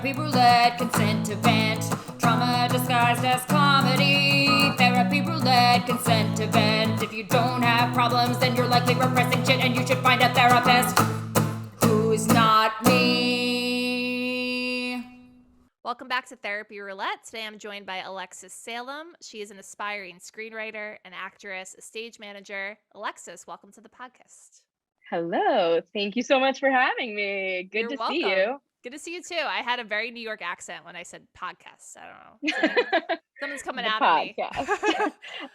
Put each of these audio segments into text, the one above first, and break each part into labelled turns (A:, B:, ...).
A: Therapy Roulette, consent to vent. Trauma disguised as comedy. Therapy Roulette, consent to vent. If you don't have problems, then you're likely repressing shit and you should find a therapist who's not me.
B: Welcome back to Therapy Roulette. Today I'm joined by Alexis Salem. She is an aspiring screenwriter, an actress, a stage manager. Alexis, welcome to the podcast.
C: Hello. Thank you so much for having me. Good to see you.
B: Good to see you too. I had a very New York accent when I said podcast. I don't know. Something's coming out of me.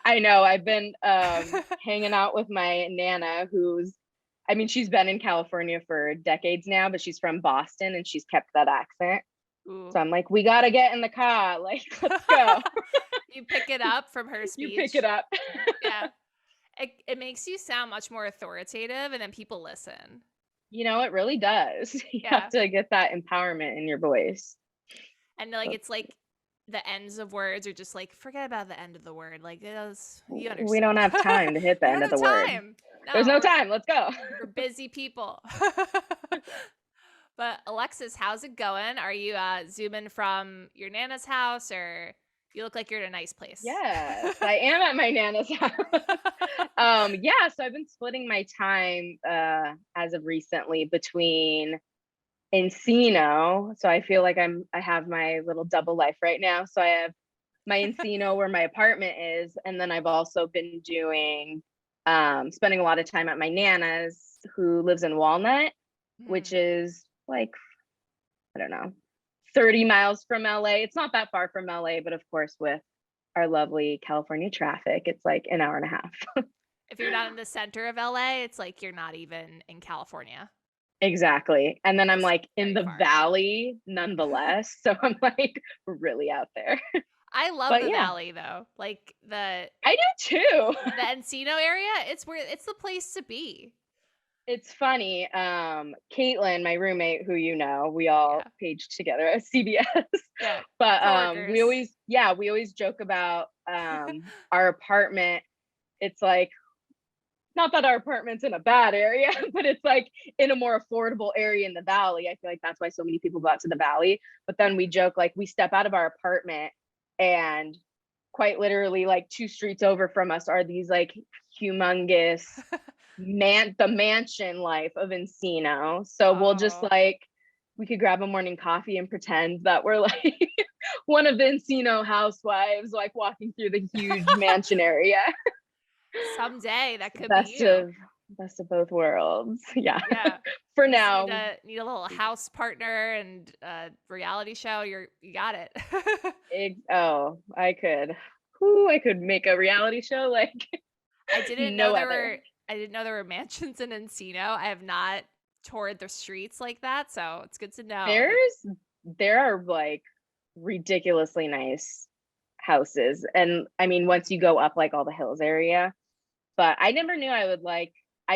C: I know. I've been hanging out with my Nana she's been in California for decades now, but she's from Boston and she's kept that accent. Ooh. So I'm like, we got to get in the car. Like, let's go.
B: You pick it up from her speech.
C: You pick it up.
B: Yeah. It makes you sound much more authoritative and then people listen.
C: You know, it really does. You have to get that empowerment in your voice.
B: And like, it's like the ends of words are just like, forget about the end of the word. Like, you understand.
C: We don't have time to hit the end of the word. No, there's no time. Let's go.
B: We're busy people. But Alexis, how's it going? Are you zooming from your Nana's house, or you look like you're in a nice place?
C: Yes, I am at my Nana's house. So I've been splitting my time as of recently between Encino. So I feel like I have my little double life right now. So I have my Encino where my apartment is, and then I've also been doing spending a lot of time at my Nana's, who lives in Walnut, which is like, I don't know, 30 miles from LA. It's not that far from LA, but of course with our lovely California traffic, it's like an hour and a half.
B: If you're not in the center of LA, it's like you're not even in California.
C: Exactly. And then I'm like in the valley nonetheless. So I'm like really out there.
B: I love the valley though. Like
C: I do too.
B: The Encino area, it's the place to be.
C: It's funny. Caitlin, my roommate, who you know, we all paged together at CBS.
B: Yeah.
C: But we always joke about our apartment. It's like, not that our apartment's in a bad area, but it's like in a more affordable area in the valley. I feel like that's why so many people go out to the valley. But then we joke, like, we step out of our apartment and quite literally like 2 streets over from us are these like humongous the mansion life of Encino. So we'll just like, we could grab a morning coffee and pretend that we're like one of the Encino housewives, like walking through the huge mansion area.
B: Someday that could be you.
C: Best of both worlds. Yeah. For now.
B: Need a little house partner and a reality show. You got it.
C: I could make a reality show. Like,
B: I didn't know there were mansions in Encino. I have not toured the streets like that, so it's good to know.
C: There are like ridiculously nice houses, and I mean, once you go up like all the hills area. But I never knew I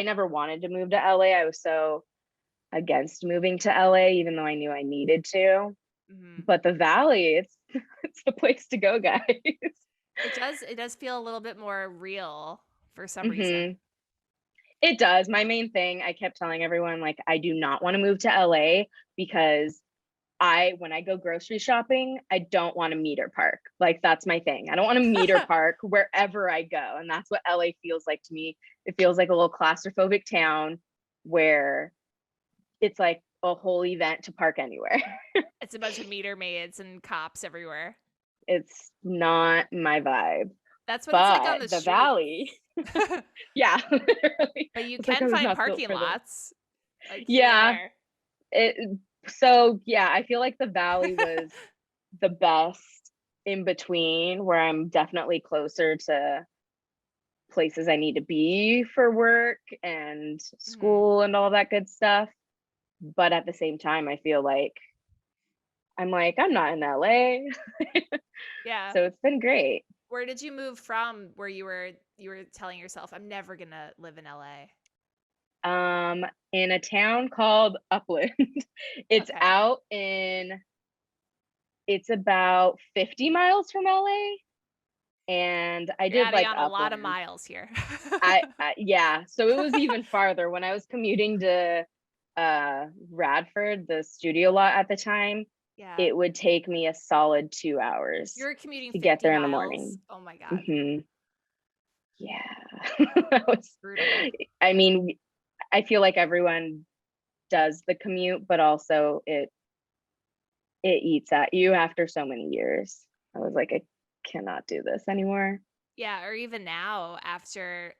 C: never wanted to move to LA. I was so against moving to LA, even though I knew I needed to. Mm-hmm. But the valley, it's the place to go, guys.
B: It does feel a little bit more real for some reason.
C: It does. My main thing, I kept telling everyone, like, I do not want to move to LA because when I go grocery shopping, I don't want to meter park. Like, that's my thing. I don't want to meter park wherever I go. And that's what LA feels like to me. It feels like a little claustrophobic town where it's like a whole event to park anywhere.
B: It's a bunch of meter maids and cops everywhere.
C: It's not my vibe.
B: That's what it's like on the street.
C: Valley. Yeah. Literally.
B: But you can find parking lots. Like,
C: I feel like the valley was the best in between, where I'm definitely closer to places I need to be for work and school and all that good stuff. But at the same time, I feel like I'm not in LA.
B: Yeah.
C: So it's been great.
B: Where did you move from where you were telling yourself, I'm never gonna live in LA?
C: In a town called Upland. It's it's about 50 miles from LA. And I did like
B: a lot of miles here.
C: So it was even farther when I was commuting to Radford, the studio lot at the time.
B: Yeah.
C: it would take me a solid 2 hours
B: You're commuting
C: to get
B: 50
C: there in the
B: miles.
C: morning.
B: Oh my God.
C: hmm Yeah. That was,
B: Brutal.
C: I mean, I feel like everyone does the commute, but also it eats at you after so many years. I was like, I cannot do this anymore.
B: Yeah, or even now after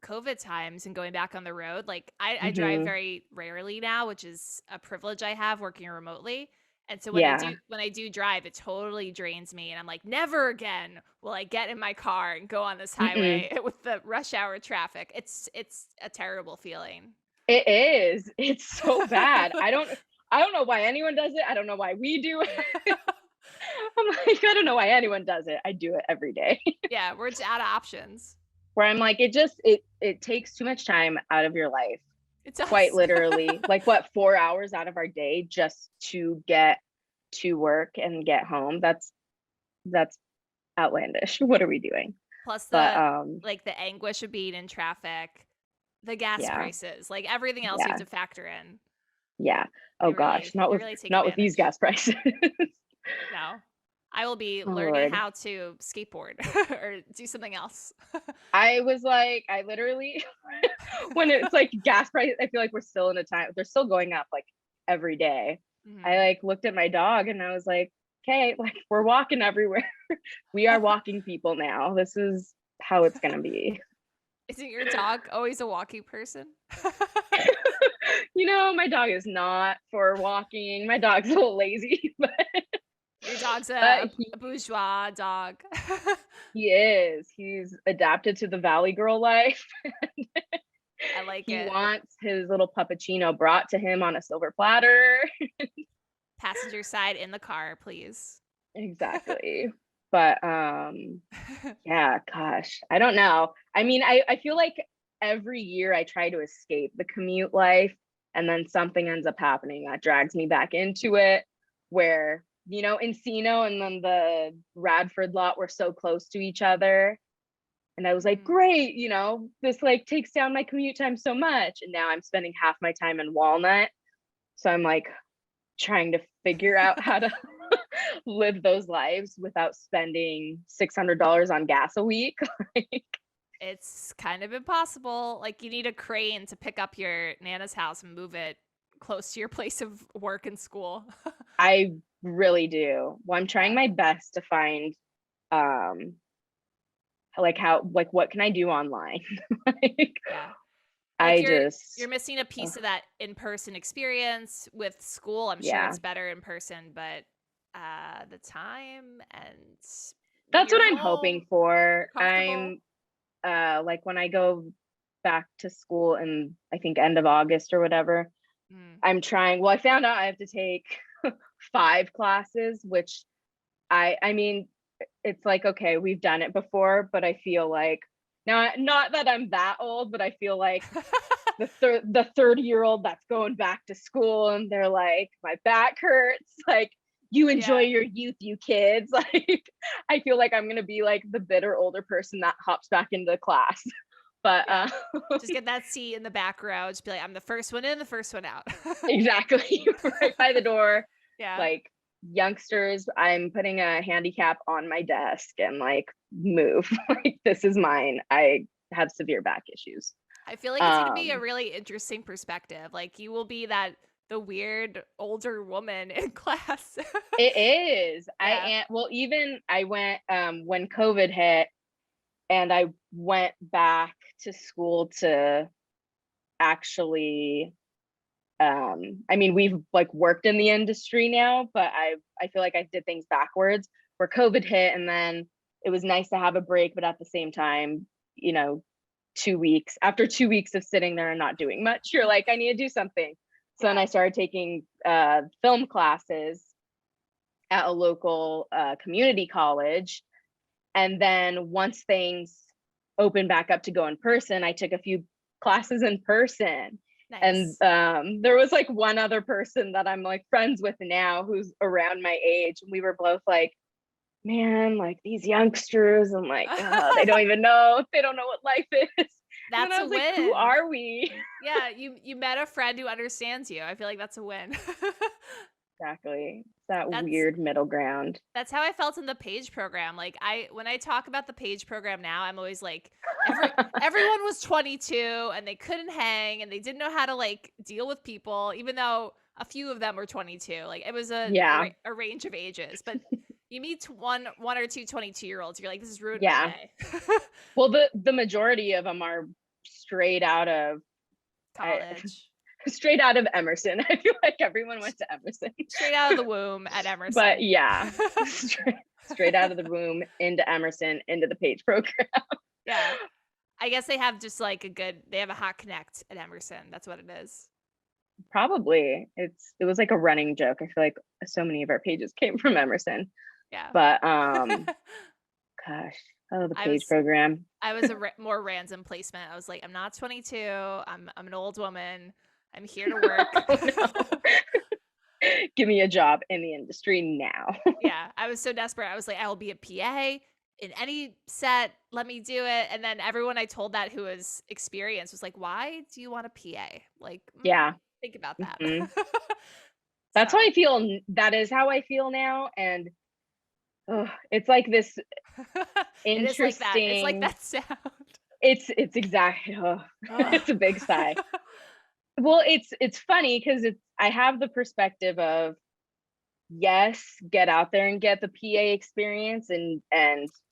B: COVID times and going back on the road, like I drive
C: hmm
B: very rarely now, which is a privilege I have working remotely. And so
C: Yeah.
B: when I do drive, it totally drains me. And I'm like, never again will I get in my car and go on this
C: Mm-mm.
B: highway with the rush hour traffic. It's a terrible feeling.
C: It is. It's so bad. I don't know why anyone does it. I don't know why we do it. I'm like, I don't know why anyone does it. I do it every day.
B: Yeah, we're just out of options.
C: Where I'm like, it takes too much time out of your life.
B: It
C: Quite
B: does.
C: literally. Like what, 4 hours out of our day just to get to work and get home. That's outlandish. What are we doing?
B: Plus
C: But
B: the anguish of being in traffic, the gas
C: yeah,
B: prices, like everything else you have
C: yeah,
B: to factor in.
C: yeah. Oh gosh,
B: They really take
C: not with these
B: advantage.
C: gas prices.
B: No. I will be
C: Oh
B: learning
C: Lord.
B: how to skateboard or do something else.
C: I was like, I literally when it's like gas price, I feel like we're still in a time, they're still going up like every day. I
B: Mhm.
C: like looked at my dog and I was like, okay, like we're walking everywhere. We are walking people now. This is how it's gonna be.
B: Isn't your dog always a walking person?
C: My dog is not for walking. My dog's a little lazy, but
B: Your dog's
C: but
B: a bourgeois dog.
C: he is. He's adapted to the Valley Girl life.
B: I like
C: He
B: it.
C: wants his little puppuccino brought to him on a silver platter.
B: Passenger side in the car, please.
C: Exactly. But yeah, gosh, I don't know. I mean, I feel like every year I try to escape the commute life and then something ends up happening that drags me back into it where, Encino and then the Radford lot were so close to each other. And I was like,
B: Mm.
C: great, this like takes down my commute time so much. And now I'm spending half my time in Walnut. So I'm like trying to figure out how to live those lives without spending $600 on gas a week. Like,
B: It's kind of impossible. Like you need a crane to pick up your Nana's house and move it close to your place of work and school.
C: I really do. Well, I'm trying
B: Yeah.
C: my best to find um what can I do online? Like
B: Yeah. Like
C: I
B: you're
C: just
B: missing a
C: ugh,
B: piece of that in-person experience with school. I'm sure
C: yeah.
B: it's better in person, but the time and when
C: That's
B: you're
C: what I'm
B: home,
C: hoping for.
B: you're comfortable.
C: I'm like when I go back to school in I think end of August or whatever,
B: Mm.
C: I found out I have to take 5 classes, which I mean, it's like, okay, we've done it before, but I feel like now, not that I'm that old, but I feel like the 30-year-old that's going back to school and they're like, my back hurts. Like, you enjoy
B: Yeah.
C: your youth, you kids. Like, I feel like I'm gonna be like the bitter older person that hops back into class. But
B: Yeah. Just get that seat in the back row. Just be like, I'm the first one in, the first one out.
C: exactly, right by the door.
B: Yeah.
C: Like youngsters, I'm putting a handicap on my desk and like move. Like this is mine. I have severe back issues.
B: I feel like it's going to be a
C: Um,
B: really interesting perspective. Like you will be the weird older woman in class.
C: it is. I
B: Yeah.
C: am well, even I went when COVID hit and I went back to school to actually I mean we've like worked in the industry now, but I feel like I did things backwards where COVID hit and then it was nice to have a break, but at the same time, you know, 2 weeks after 2 weeks of sitting there and not doing much, you're like, I need to do something. So then
B: Yeah.
C: I started taking film classes at a local community college. And then once things opened back up to go in person, I took a few classes in person. And
B: Nice.
C: there was like one other person that I'm like friends with now who's around my age. And we were both like, man, like these youngsters, and like, they don't even know, they don't know what life is. And then
B: That's
C: I
B: a
C: was like, who
B: win.
C: are we?
B: Yeah, you met a friend who understands you. I feel like that's a win.
C: Exactly. It's that
B: That's
C: weird middle ground.
B: That's how I felt in the page program. Like when I talk about the page program now, I'm always like, everyone was 22 and they couldn't hang and they didn't know how to like deal with people, even though a few of them were 22. Like it was a range of ages, but you meet one or two 22-year-olds, you're like, this is ruined my day.
C: Well, the majority of them are straight out of
B: college.
C: Straight out of Emerson. I feel like everyone went to Emerson.
B: Straight out of the womb at Emerson.
C: But yeah, straight out of the womb into Emerson, into the page program.
B: Yeah. I guess they have just like they have a hot connect at Emerson. That's what it is.
C: Probably. It was like a running joke. I feel like so many of our pages came from Emerson.
B: Yeah.
C: But gosh, the page program.
B: I was a more random placement. I was like, I'm not 22. I'm an old woman. I'm here to work.
C: Oh, no. Give me a job in the industry now.
B: Yeah, I was so desperate. I was like, I will be a PA in any set. Let me do it. And then everyone I told that who was experienced was like, why do you want a PA? Like,
C: yeah,
B: think about that.
C: Mm-hmm. That's how I feel. That is how I feel now. And it's like this interesting.
B: It's like that sound.
C: It's exactly. It's a big sigh. Well, it's funny because I have the perspective of, yes, get out there and get the PA experience and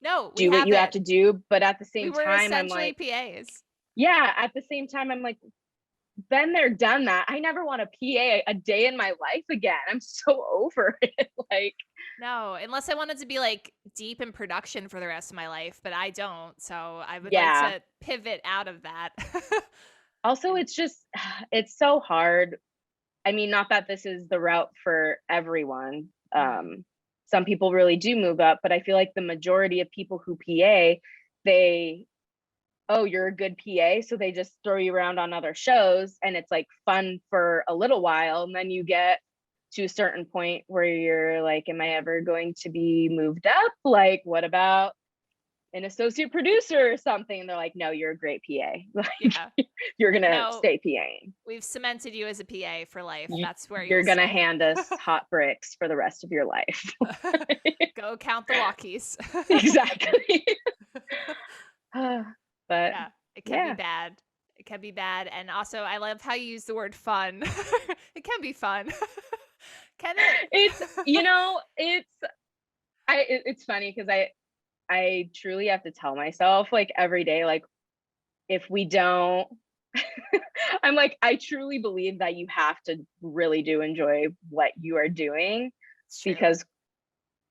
C: do what you have to do, but at the same time, I'm like,
B: PAs.
C: Yeah, at the same time, I'm like, been there, done that. I never want a PA a day in my life again. I'm so over it. Like,
B: no, unless I wanted to be like deep in production for the rest of my life, but I don't. So I would like to pivot out of that.
C: Also, it's so hard. I mean, not that this is the route for everyone. Some people really do move up, but I feel like the majority of people who PA, you're a good PA, so they just throw you around on other shows and it's like fun for a little while. And then you get to a certain point where you're like, am I ever going to be moved up? Like, what about an associate producer or something? And they're like, no, you're a great PA. Like, you're gonna stay PAing.
B: We've cemented you as a PA for life. That's where
C: you're gonna hand us hot bricks for the rest of your life.
B: Go count the walkies.
C: Exactly. But
B: yeah, it can be bad. It can be bad. And also, I love how you use the word fun. It can be fun. Can it?
C: It's funny because I truly have to tell myself like every day, like, if we don't, I'm like, I truly believe that you have to really do enjoy what you are doing, because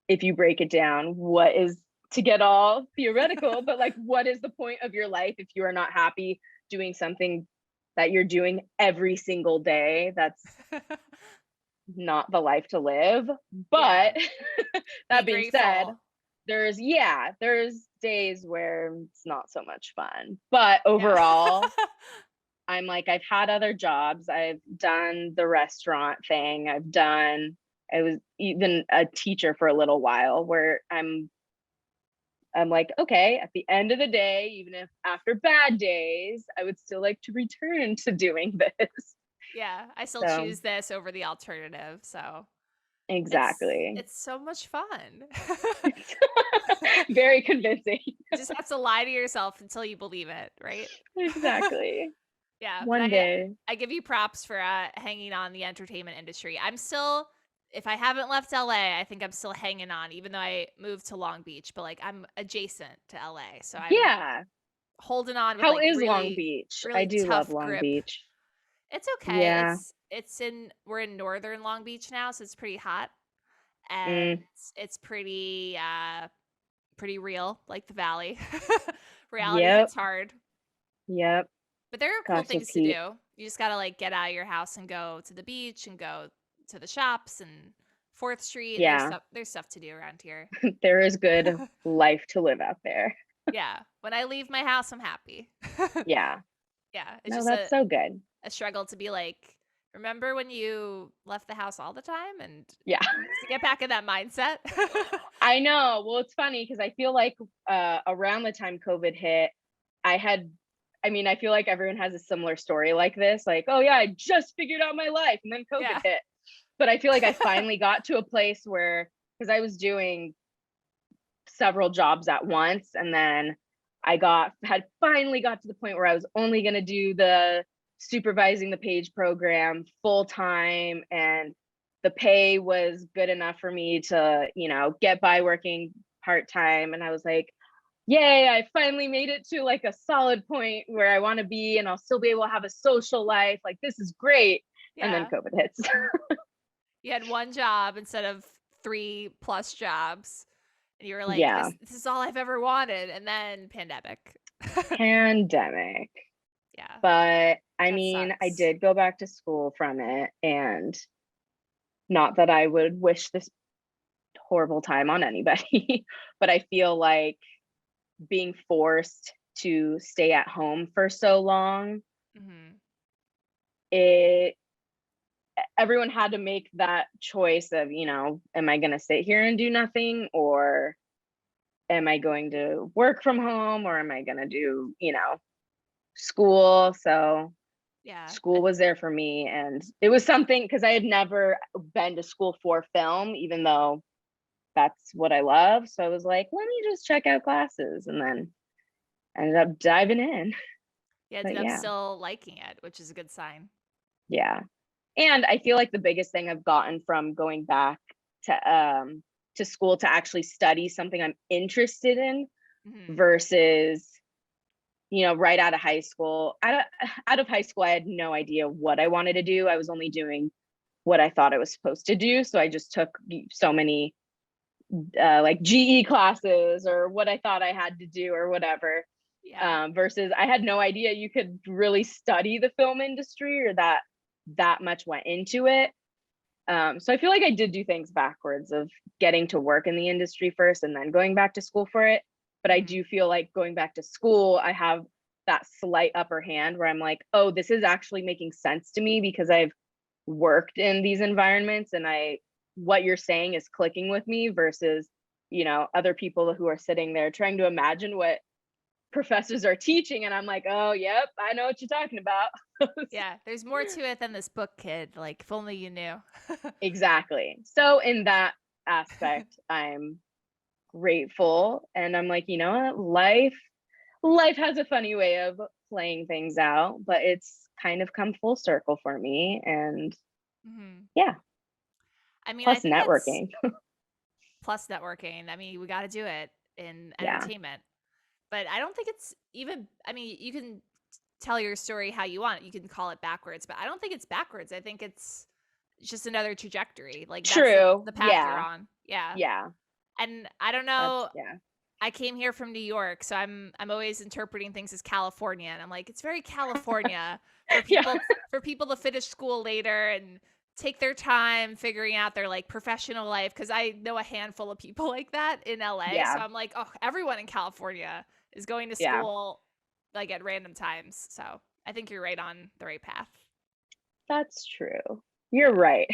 C: if you break it down, what is, to get all theoretical, but like, what is the point of your life if you are not happy doing something that you're doing every single day? That's not the life to live. But that being said, there's days where it's not so much fun, but overall I'm like, I've had other jobs. I've done the restaurant thing. I was even a teacher for a little while, where I'm like, okay, at the end of the day, even if after bad days, I would still like to return to doing this.
B: Yeah, I still choose this over the alternative. So
C: exactly.
B: It's so much fun.
C: Very convincing. You
B: just have to lie to yourself until you believe it, right?
C: Exactly.
B: Yeah.
C: One day.
B: I give you props for hanging on the entertainment industry. I'm still, if I haven't left LA, I think I'm still hanging on, even though I moved to Long Beach, but like I'm adjacent to LA. So I'm holding on with,
C: how is really, Long Beach?
B: Really
C: I do love Long
B: grip.
C: Beach.
B: It's okay. Yeah. We're in northern Long Beach now, so it's pretty hot. And it's pretty real, like the valley. Reality hits hard.
C: Yep.
B: But there are cool things to do. You just gotta like get out of your house and go to the beach and go to the shops and 4th Street.
C: Yeah.
B: There's stuff to do around here.
C: There is good life to live out there.
B: Yeah. When I leave my house, I'm happy.
C: Yeah.
B: Yeah.
C: It's that's so good.
B: A struggle to be like, remember when you left the house all the time? And
C: to
B: get back in that mindset.
C: I know. Well, it's funny because I feel like around the time COVID hit, I feel like everyone has a similar story like this. Like, oh yeah, I just figured out my life and then COVID hit. But I feel like I finally got to a place where, because I was doing several jobs at once, and then had finally got to the point where I was only going to do the supervising the page program full time, and the pay was good enough for me to, get by working part time. And I was like, yay, I finally made it to like a solid point where I want to be, and I'll still be able to have a social life. Like, this is great. And then COVID hits.
B: You had one job instead of 3+ jobs. And you were like,
C: Yeah.
B: this is all I've ever wanted. And then pandemic.
C: Pandemic.
B: Yeah.
C: But I mean, I
B: sucks.
C: did go back to school from it, and not that I would wish this horrible time on anybody, but I feel like being forced to stay at home for so long, everyone had to make that choice of, am I going to sit here and do nothing, or am I going to work from home, or am I going to do, school? So school was there for me, and it was something, because I had never been to school for film, even though that's what I love. So I was like, let me just check out classes, and then ended up diving in.
B: Yeah, ended up still liking it, which is a good sign.
C: Yeah. And I feel like the biggest thing I've gotten from going back to school to actually study something I'm interested in versus, right out of high school. Out of high school, I had no idea what I wanted to do. I was only doing what I thought I was supposed to do. So I just took so many like GE classes, or what I thought I had to do, or whatever. Versus I had no idea you could really study the film industry, or that much went into it. So I feel like I did do things backwards, of getting to work in the industry first and then going back to school for it. But I do feel like going back to school, I have that slight upper hand where I'm like, oh, this is actually making sense to me because I've worked in these environments, and what you're saying is clicking with me, versus, other people who are sitting there trying to imagine what professors are teaching, and I'm like, oh, yep, I know what you're talking about.
B: Yeah, there's more to it than this book, kid. Like, if only you knew.
C: Exactly. So in that aspect, I'm grateful, and I'm like, you know what, life has a funny way of playing things out, but it's kind of come full circle for me. And yeah.
B: I mean,
C: plus networking.
B: Plus networking. I mean, we got to do it in entertainment. But I don't think it's even, I mean, you can tell your story how you want. You can call it backwards, but I don't think it's backwards. I think it's just another trajectory. Like,
C: true.
B: That's the path you're on. Yeah.
C: Yeah.
B: And I don't know. I came here from New York, so I'm always interpreting things as California, and I'm like, it's very California for people to finish school later and take their time figuring out their like professional life, because I know a handful of people like that in LA. So I'm like, oh, everyone in California is going to school like at random times. So I think you're right on the right path.
C: That's true. You're right.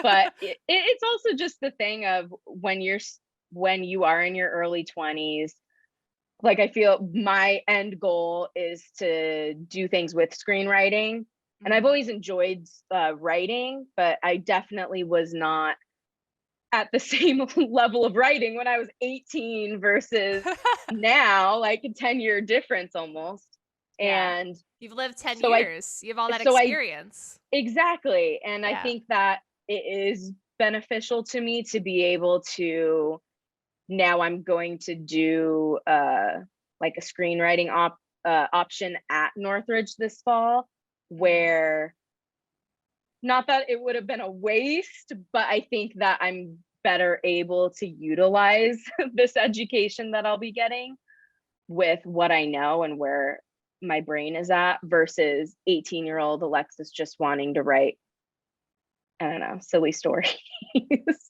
C: But it's also just the thing of when you are in your early 20s, like, I feel my end goal is to do things with screenwriting. And I've always enjoyed writing, but I definitely was not at the same level of writing when I was 18 versus now, like a 10-year difference almost.
B: Yeah.
C: And
B: you've lived 10 years. You have all that experience.
C: Exactly. And I think that it is beneficial to me to be able to, now I'm going to do like a screenwriting option at Northridge this fall, where, not that it would have been a waste, but I think that I'm better able to utilize this education that I'll be getting with what I know and where my brain is at, versus 18-year-old Alexis just wanting to write, I don't know, silly stories.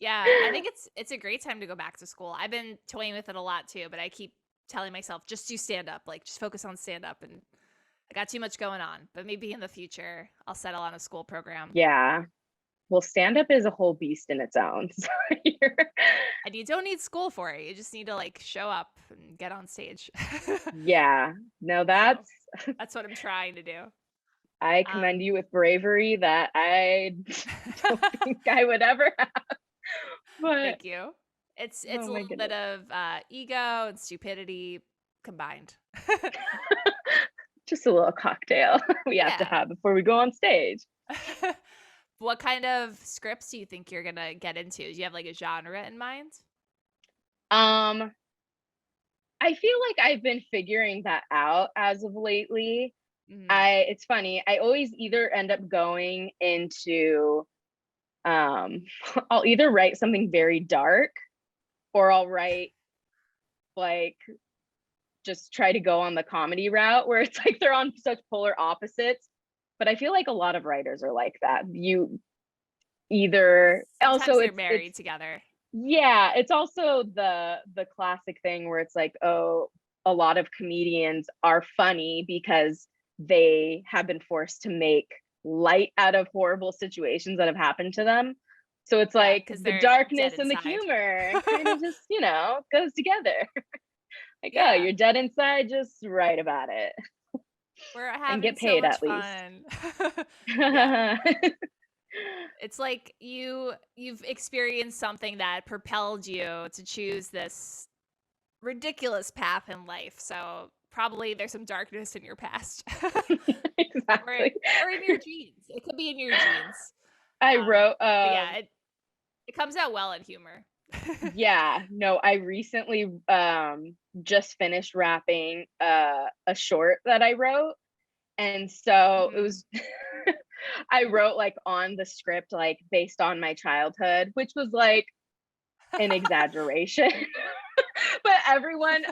B: Yeah, I think it's a great time to go back to school. I've been toying with it a lot too, but I keep telling myself, just do stand up, like just focus on stand up, and I got too much going on. But maybe in the future I'll settle on a school program.
C: Yeah. Well, stand up is a whole beast in its own. So
B: and you don't need school for it. You just need to like show up and get on stage.
C: Yeah. No, that's
B: what I'm trying to do.
C: I commend you with bravery that I don't think I would ever have. But
B: Thank you. It's
C: oh
B: a
C: my
B: little bit
C: goodness.
B: of ego and stupidity combined.
C: Just a little cocktail we have to
B: Yeah.
C: have before we go on stage.
B: What kind of scripts do you think you're gonna get into? Do you have like a genre in mind?
C: Um, I feel like I've been figuring that out as of lately.
B: Mhm.
C: It's funny. I always either end up going into I'll either write something very dark or I'll write like just try to go on the comedy route where it's like they're on such polar opposites. But I feel like a lot of writers are like that. You either
B: Sometimes
C: also
B: they're
C: it's
B: married together.
C: yeah, it's also the classic thing where it's like, oh, a lot of comedians are funny because they have been forced to make light out of horrible situations that have happened to them. So it's
B: Yeah,
C: like
B: because
C: the
B: they're dead
C: darkness and the
B: inside.
C: humor kind of just, goes together. Like, oh,
B: Yeah,
C: you're dead inside, just write about it
B: we're
C: and
B: having
C: get
B: so
C: paid
B: much
C: at least.
B: fun. Yeah. It's like you've experienced something that propelled you to choose this ridiculous path in life. So probably there's some darkness in your past. or
C: Exactly.
B: or in your genes. It could be in your genes.
C: I wrote
B: But yeah, it comes out well in humor.
C: yeah, no, I recently just finished wrapping a short that I wrote. And so it
B: Mhm.
C: was I wrote like on the script like based on my childhood, which was like an exaggeration. But everyone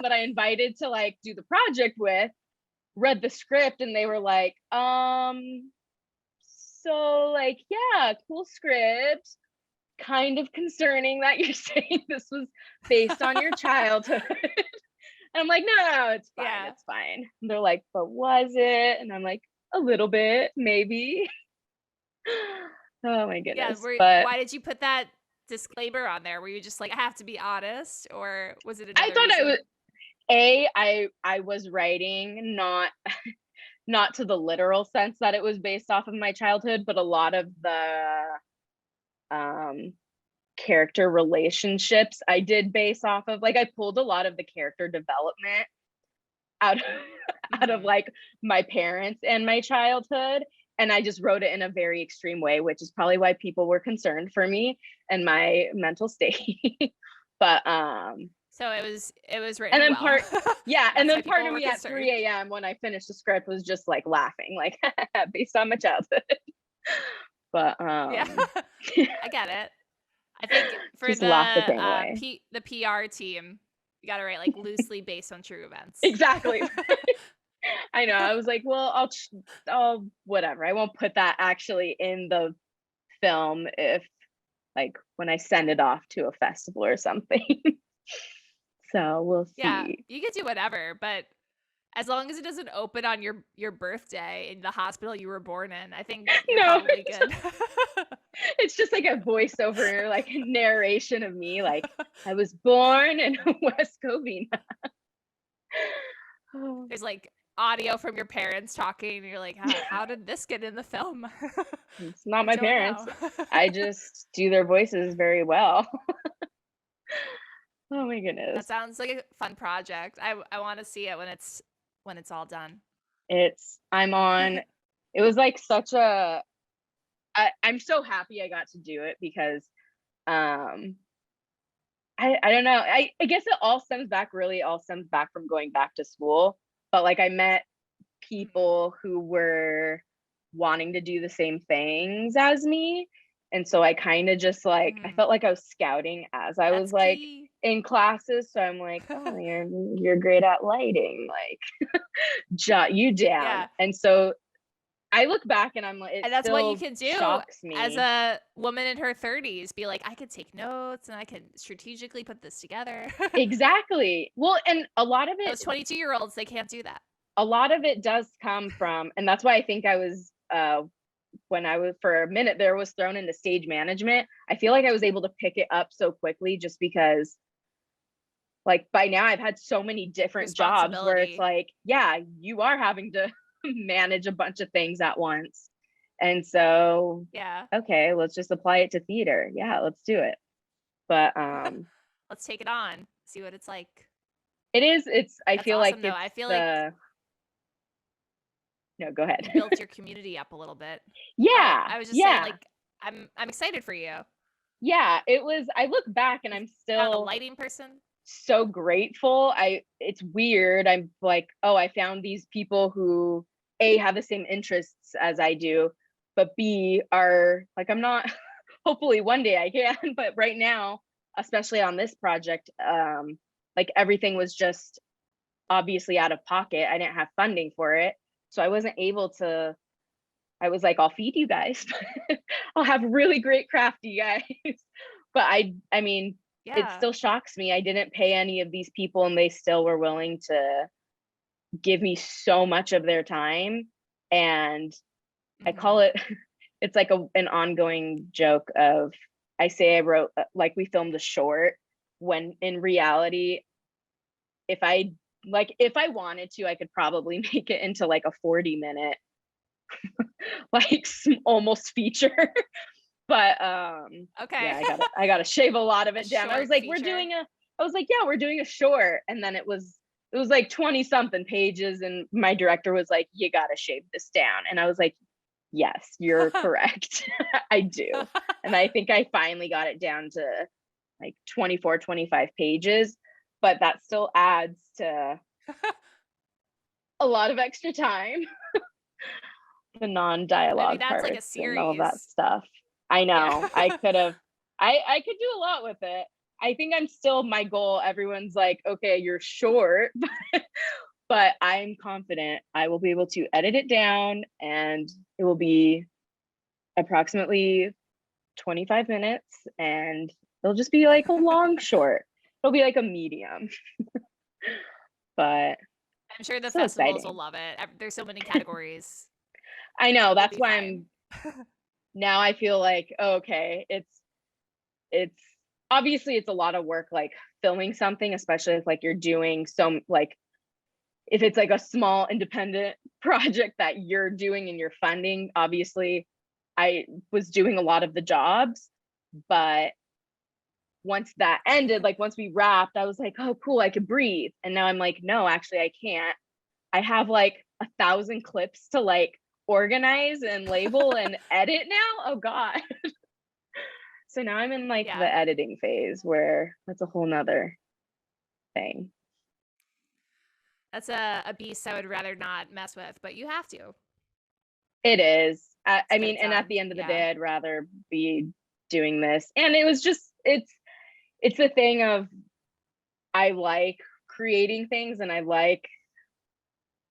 C: that I invited to like do the project with read the script and they were like, so like yeah, cool script. Kind of concerning that you're saying this was based on your childhood. And I'm like, no, it's fine,
B: Yeah.
C: it's fine. And they're like, but was it? And I'm like, a little bit, maybe. Oh my
B: Yeah,
C: goodness. But
B: why did you put that disclaimer on there? Were you just like, I have to be honest, or was it
C: I
B: another
C: thought I was
B: reason?
C: I was writing not to the literal sense that it was based off of my childhood, but a lot of the um character relationships I did base off of like I pulled a lot of the character development out of, out of
B: Mhm.
C: like my parents and my childhood, and I just wrote it in a very extreme way, which is probably why people were concerned for me and my mental state. But
B: So it was
C: and
B: written
C: then
B: well.
C: and
B: That's why
C: then part
B: people
C: of
B: were
C: me at
B: concerned.
C: 3 a.m when I finished the script was just like laughing like based on my childhood. But
B: Yeah. I get it. I think for
C: just laugh the pain away.
B: the PR team, you got to write like loosely based on true events.
C: Exactly. I know. I was like, well, I'll whatever. I won't put that actually in the film if like when I send it off to a festival or something. So we'll
B: Yeah,
C: see.
B: you could do whatever, but as long as it doesn't open on your birthday in the hospital you were born in, I think you're
C: No,
B: probably good.
C: it's just like a voiceover, like narration of me, like I was born in West Covina. Oh,
B: There's like audio from your parents talking, and you're like, how did this get in the film?
C: it's not
B: I
C: my
B: don't
C: parents.
B: know.
C: I just do their voices very well. Oh my
B: That
C: goodness.
B: sounds like a fun project. I want to see it when it's all done.
C: I'm on, it was like such a, I'm so happy I got to do it because um I don't know. I guess it all stems back from going back to school. But like I met
B: Mhm.
C: people who were wanting to do the same things as me. And so I kind of just like I
B: Mhm.
C: felt like I was scouting as I was
B: That's
C: like
B: key.
C: in classes. So I'm like, oh, you're great at lighting, like jot you down.
B: Yeah.
C: And so I look back and I'm like, it
B: And that's what you
C: still
B: can do
C: shocks
B: as
C: me.
B: a woman in her 30s. Be like, I could take notes and I can strategically put this together.
C: Exactly. Well, and
B: Those 22-year-olds, they can't do that.
C: a lot of it does come from, and that's why I think I was when I was for a minute there was thrown into stage management. I feel like I was able to pick it up so quickly just because like by now I've had so many different jobs where it's
B: Responsibility.
C: like, yeah, you are having to manage a bunch of things at once. And so,
B: Yeah.
C: okay, let's just apply it to theater. Yeah, let's do it. But
B: Let's take it on, see what it's like.
C: I
B: That's
C: feel like
B: awesome, though.
C: it's
B: I feel like
C: no, go ahead.
B: you built your community up a little bit.
C: Yeah.
B: I was just
C: yeah.
B: saying, like, I'm excited for you.
C: Yeah, I look back and I'm
B: Found a
C: still
B: lighting person.
C: so grateful. It's weird. I'm like, oh, I found these people who A, have the same interests as I do, but B, are like, I'm not hopefully one day I can, but right now, especially on this project, like everything was just obviously out of pocket. I didn't have funding for it. So I wasn't able to, I was like, I'll feed you guys. I'll have really great crafty guys. But I mean, it
B: Yeah.
C: still shocks me. I didn't pay any of these people and they still were willing to give me so much of their time. And I call it, it's like an ongoing joke of, I say I wrote, like we filmed a short, when in reality, if I wanted to, I could probably make it into like a 40-minute, like almost feature. But
B: Okay.
C: yeah, I gotta shave a lot of it down. I was like,
B: feature.
C: we're doing a short. And then it was like 20 something pages. And my director was like, you gotta shave this down. And I was like, yes, you're correct. I do. And I think I finally got it down to like 24, 25 pages, but that still adds to a lot of extra time. The non-dialogue
B: that's
C: parts
B: like a series.
C: and all that stuff. I know. Yeah. I could do a lot with it. I think I'm still, my goal, everyone's like, okay, you're short, but I'm confident I will be able to edit it down and it will be approximately 25 minutes and it'll just be like a long short. It'll be like a medium. But
B: I'm sure the
C: so
B: festivals
C: exciting.
B: will love it. There's so many categories.
C: I know, that's why now I feel like, okay, it's obviously it's a lot of work, like filming something, especially if like you're doing some, like if it's like a small independent project that you're doing and you're funding. Obviously I was doing a lot of the jobs, but once that ended, like once we wrapped, I was like, oh cool, I could breathe. And now I'm like, no, actually I can't. I have like 1,000 clips to like organize and label and edit now. Oh god. So now I'm in like the editing phase where that's a whole nother thing.
B: That's a beast I would rather not mess with, but you have to.
C: It is. I mean, and at the end of the day, I'd rather be doing this. And it was just, it's the thing of, I like creating things and I like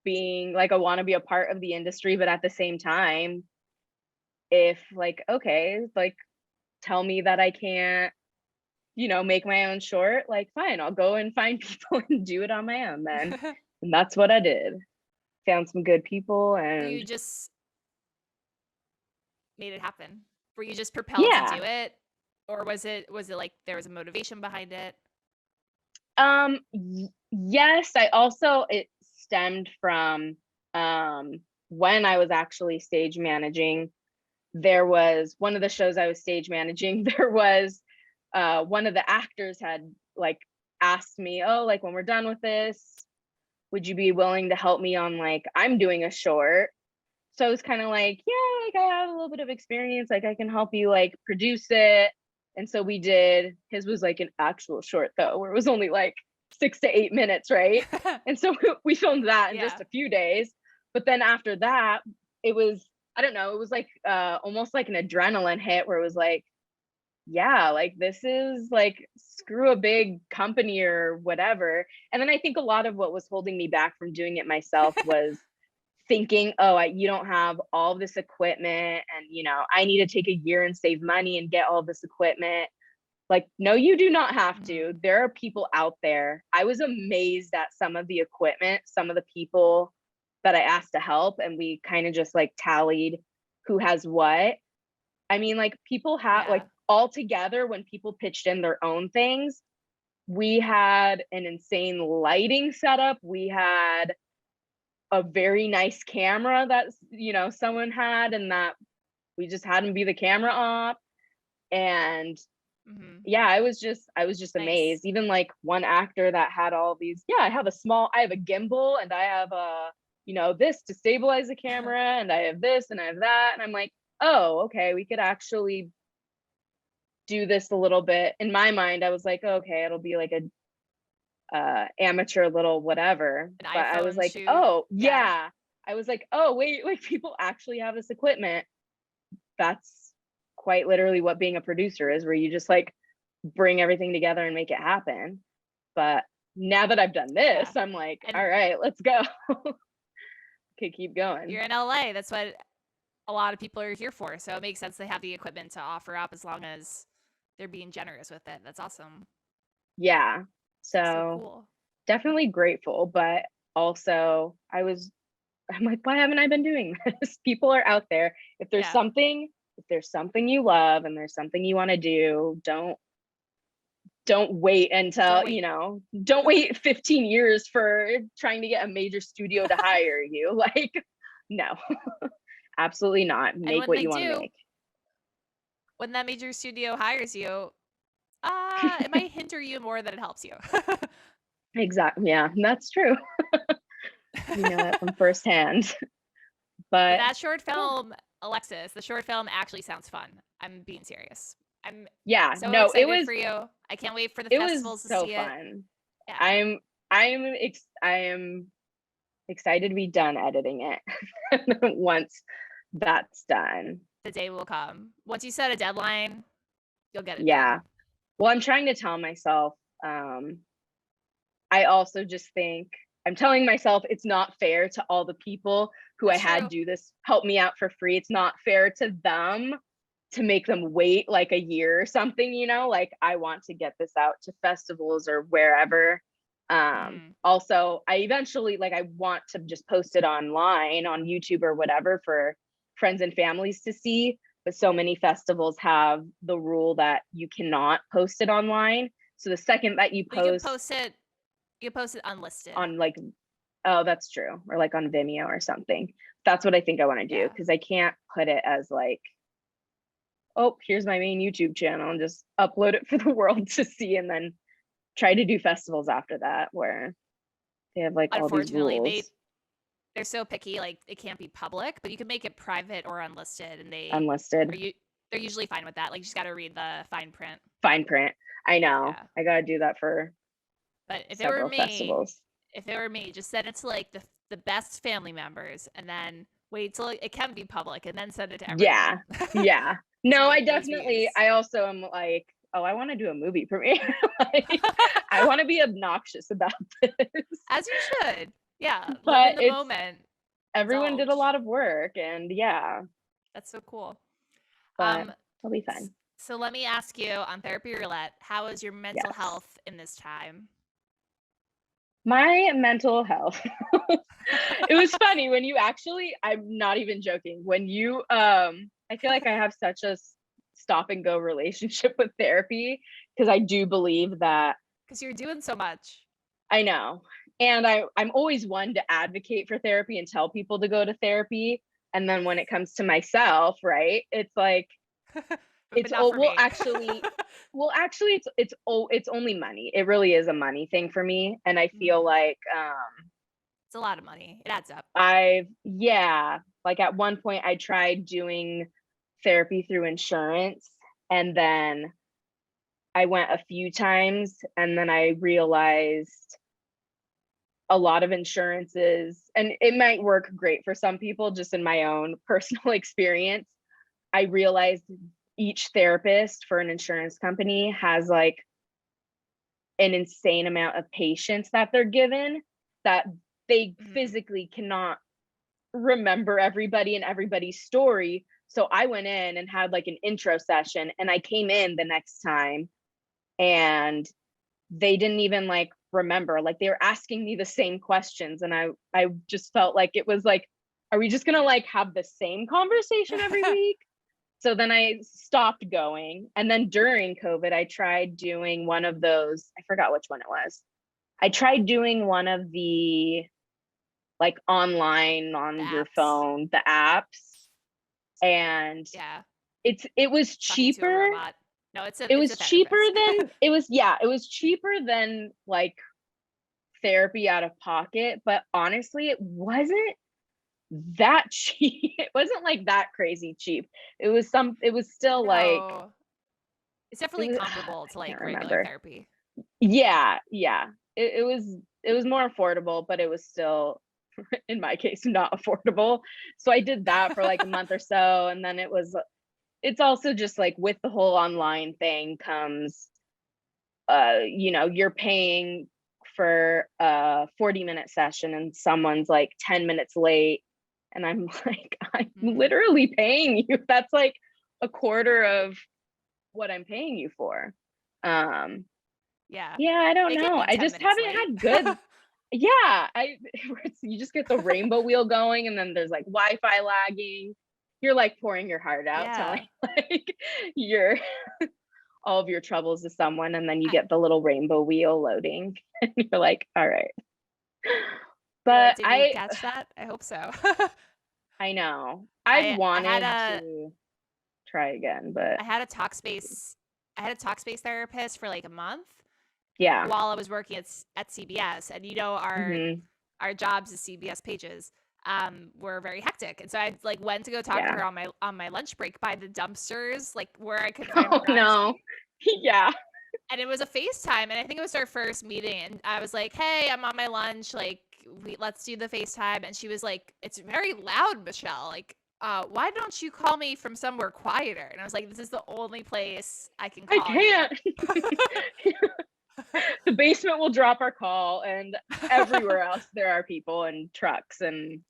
C: being like, I want to be a part of the industry, but at the same time, if like, okay, like tell me that I can't, make my own short, like fine, I'll go and find people and do it on my own then. And that's what I did. Found some good people and
B: you just made it happen. Were you just propelled to do it? Or was it like there was a motivation behind it?
C: Yes, it stemmed from when I was actually stage managing. There was one of the shows I was stage managing, there was one of the actors had like asked me, oh, like when we're done with this, would you be willing to help me on like, I'm doing a short. So I was kind of like, yeah, like I have a little bit of experience, like I can help you like produce it. And so we did. His was like an actual short though, where it was only like 6 to 8 minutes, right? And so we filmed that in just a few days. But then after that, it was, I don't know, it was like almost like an adrenaline hit where it was like, yeah, like this is like, screw a big company or whatever. And then I think a lot of what was holding me back from doing it myself was thinking, oh, you don't have all this equipment and, I need to take a year and save money and get all this equipment. Like, no, you do not have to. There are people out there. I was amazed at some of the equipment, some of the people that I asked to help, and we kind of just like tallied who has what. I mean, like people have like all together when people pitched in their own things, we had an insane lighting setup. We had a very nice camera that, you know, someone had, and that we just had him be the camera op. And yeah, I was just
B: Nice.
C: amazed. Even like one actor that had all these, yeah, I have a gimbal, and I have a, you know, this to stabilize the camera, and I have this and I have that. And I'm like, oh, okay, we could actually do this a little bit. In my mind, I was like, okay, it'll be like a amateur little whatever.
B: An
C: But I was
B: iPhone
C: like,
B: shoot.
C: oh
B: Yeah.
C: yeah. I was like, oh wait, like people actually have this equipment. That's quite literally what being a producer is, where you just like bring everything together and make it happen. But now that I've done this, I'm like,
B: And-
C: all right, let's go. Okay, keep going.
B: You're in LA. That's what a lot of people are here for. So it makes sense they have the equipment to offer up as long as they're being generous with it. That's awesome.
C: Yeah.
B: So
C: So
B: cool.
C: definitely grateful, but also I'm like, why haven't I been doing this? People are out there. If there's
B: Yeah.
C: something you love and there's something you want to do, don't wait until, you know, don't wait 15 years for trying to get a major studio to hire you. Like, no, absolutely not. Make what you want to make.
B: When that major studio hires you, it might hinder you more than it helps you.
C: Exactly. Yeah, that's true. You know that from firsthand. But
B: that short film, Alexis, the short film actually sounds fun. I'm being serious. I'm so excited for you. I can't wait for the festivals to see
C: fun.
B: it.
C: Yeah. I am excited to be done editing it once that's done.
B: The day will come. Once you set a deadline, you'll get it
C: Yeah.
B: done.
C: Well, I'm trying to tell myself, I also just think I'm telling myself it's not fair to all the people who I had do this, help me out for free. It's not fair to them to make them wait like a year or something, you know, like I want to get this out to festivals or wherever. Also, I eventually, like, I want to just post it online on YouTube or whatever for friends and families to see. But so many festivals have the rule that you cannot post it online. So the second that you post,
B: you can post it unlisted
C: on, like, oh, that's true, or like on Vimeo or something. That's what I think I want to do, because I can't put it as like, oh, here's my main YouTube channel and just upload it for the world to see, and then try to do festivals after that where they have like all these rules.
B: They're so picky, like it can't be public, but you can make it private or unlisted, and they're usually fine with that. Like you just got to read the fine print.
C: I know. Yeah. I gotta do that for.
B: But if it were me, just send it to like the best family members, and then wait till it can be public, and then send it to everyone.
C: Yeah. No, I also am like, oh, I want to do a movie premiere. Like, I want to be obnoxious about this.
B: As you should. Yeah. Live in the moment.
C: Everyone did a lot of work, and yeah.
B: That's so cool.
C: But it'll be fun.
B: So let me ask you on Therapy Roulette, how is your mental health in this time?
C: My mental health. It was funny when you actually, I'm not even joking. When you, I feel like I have such a stop and go relationship with therapy, because I do believe that.
B: Because you're doing so much.
C: I know. And I'm always one to advocate for therapy and tell people to go to therapy. And then when it comes to myself, right, it's like, it's it's only money. It really is a money thing for me. And I feel like
B: it's a lot of money. It adds up.
C: Like at one point I tried doing therapy through insurance, and then I went a few times, and then I realized a lot of insurances, and it might work great for some people, just in my own personal experience, I realized each therapist for an insurance company has like an insane amount of patients that they're given, that they physically cannot remember everybody and everybody's story. So I went in and had like an intro session, and I came in the next time and they didn't even like remember, like they were asking me the same questions, and I just felt like it was like, are we just gonna like have the same conversation every week? So then I stopped going. And then during COVID, I tried doing one of those, I forgot which one it was. I tried doing one of the like online on your phone, the apps. And
B: Yeah.
C: it was
B: Talking to a
C: cheaper.
B: robot. No, it's
C: It was
B: a
C: cheaper
B: therapist.
C: than it was cheaper than like therapy out of pocket, but honestly, it wasn't that cheap. It wasn't like that crazy cheap. It was still like
B: No. It's definitely comparable to
C: I
B: like
C: can't
B: regular
C: remember.
B: therapy.
C: Yeah. It was more affordable, but it was still in my case not affordable. So I did that for like a month or so, and then it's also just like with the whole online thing comes you're paying for a 40-minute session and someone's like 10 minutes late, and I'm like, I'm literally paying you. That's like a quarter of what I'm paying you for.
B: Yeah.
C: I don't
B: They can
C: know.
B: be
C: I
B: 10
C: just
B: minutes
C: haven't
B: late.
C: had good you just get the rainbow wheel going, and then there's like Wi-Fi lagging. You're like pouring your heart out,
B: Yeah.
C: telling like your all of your troubles to someone, and then you
B: I-
C: get the little rainbow wheel loading and you're like, all right.
B: Really,
C: But
B: did you catch that? I hope so.
C: I know I've
B: I had
C: wanted
B: a
C: to try again, but
B: I had a Talkspace therapist for like a month
C: yeah.
B: while I was working at CBS, and
C: Mhm.
B: our jobs as CBS pages were very hectic, and so I like went to go talk to
C: Yeah.
B: her on my lunch break by the dumpsters, like where I could find
C: Oh no.
B: privacy.
C: Yeah.
B: And it was a FaceTime, and I think it was our first meeting, and I was like, "Hey, I'm on my lunch, like let's do the FaceTime." And she was like, "It's very loud, Michele. Like, why don't you call me from somewhere quieter?" And I was like, "This is the only place I can
C: I
B: call
C: can't.
B: you."
C: The basement will drop our call, and everywhere else there are people and trucks and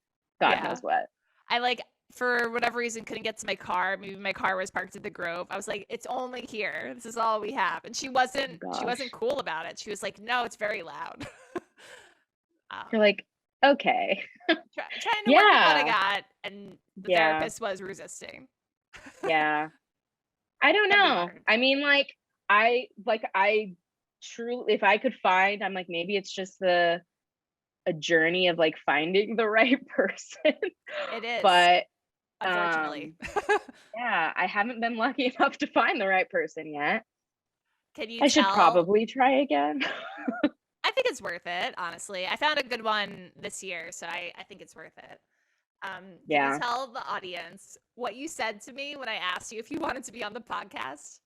C: God knows
B: Yeah.
C: what.
B: I like for whatever reason couldn't get to my car. Maybe my car was parked at the Grove. I was like, "It's only here. This is all we have." And
C: Oh,
B: she wasn't
C: gosh.
B: cool about it. She was like, "No, it's very loud."
C: You're
B: um,
C: like, okay.
B: trying to work with what I
C: Yeah.
B: got, and the
C: Yeah.
B: therapist was resisting.
C: Yeah. I don't
B: Can be
C: know.
B: hard.
C: I mean, I truly, if I could find, I'm like, maybe it's just a journey of like finding the right person.
B: It is,
C: But
B: unfortunately.
C: yeah, I haven't been lucky enough to find the right person yet.
B: Can you
C: I should
B: tell?
C: probably try again.
B: I think it's worth it, honestly. I found a good one this year, so I think it's worth it. Can you
C: Yeah.
B: tell the audience what you said to me when I asked you if you wanted to be on the podcast?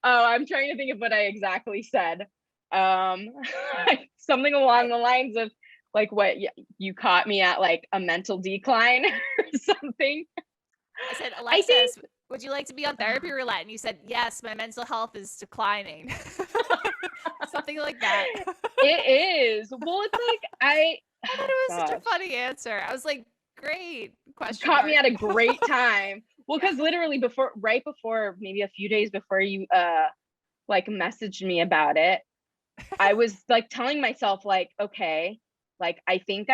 C: Oh, I'm trying to think of what I exactly said. Um, something along the lines of like what you caught me at like a mental decline or something.
B: I said,
C: I think
B: "Alexis, would you like to be on Therapy Roulette?" And you said, "Yes, my mental health is declining." Something like that.
C: it is. Well, it's like
B: I thought it was such a
C: gosh,
B: funny answer. I was like, "Great?" Question
C: caught me
B: mark.
C: at a great time. Well,
B: Yeah.
C: because literally right before, maybe a few days before you like messaged me about it, I was like telling myself like, okay, like I think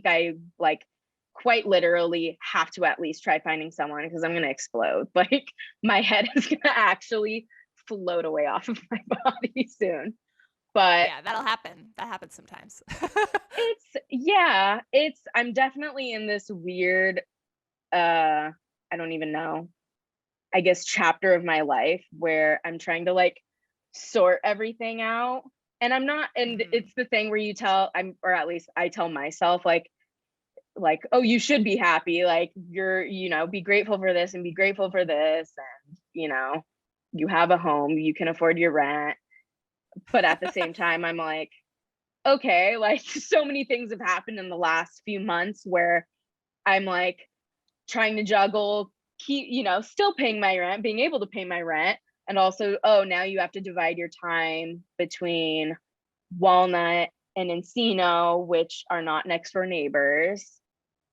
C: I like quite literally have to at least try finding someone because I'm gonna explode. Like my head is gonna actually float away off of my body soon. But
B: Yeah, that'll happen. That happens sometimes.
C: I'm definitely in this weird I don't even know, I guess chapter of my life where I'm trying to like sort everything out. And I'm not, and
B: Mhm.
C: it's the thing where you tell or at least I tell myself like, oh, you should be happy. Like be grateful for this and be grateful for this. And, you have a home, you can afford your rent. But at the same time, I'm like, okay, like so many things have happened in the last few months where I'm like trying to juggle, keep, still paying my rent, being able to pay my rent. And also, oh, now you have to divide your time between Walnut and Encino, which are not next door neighbors.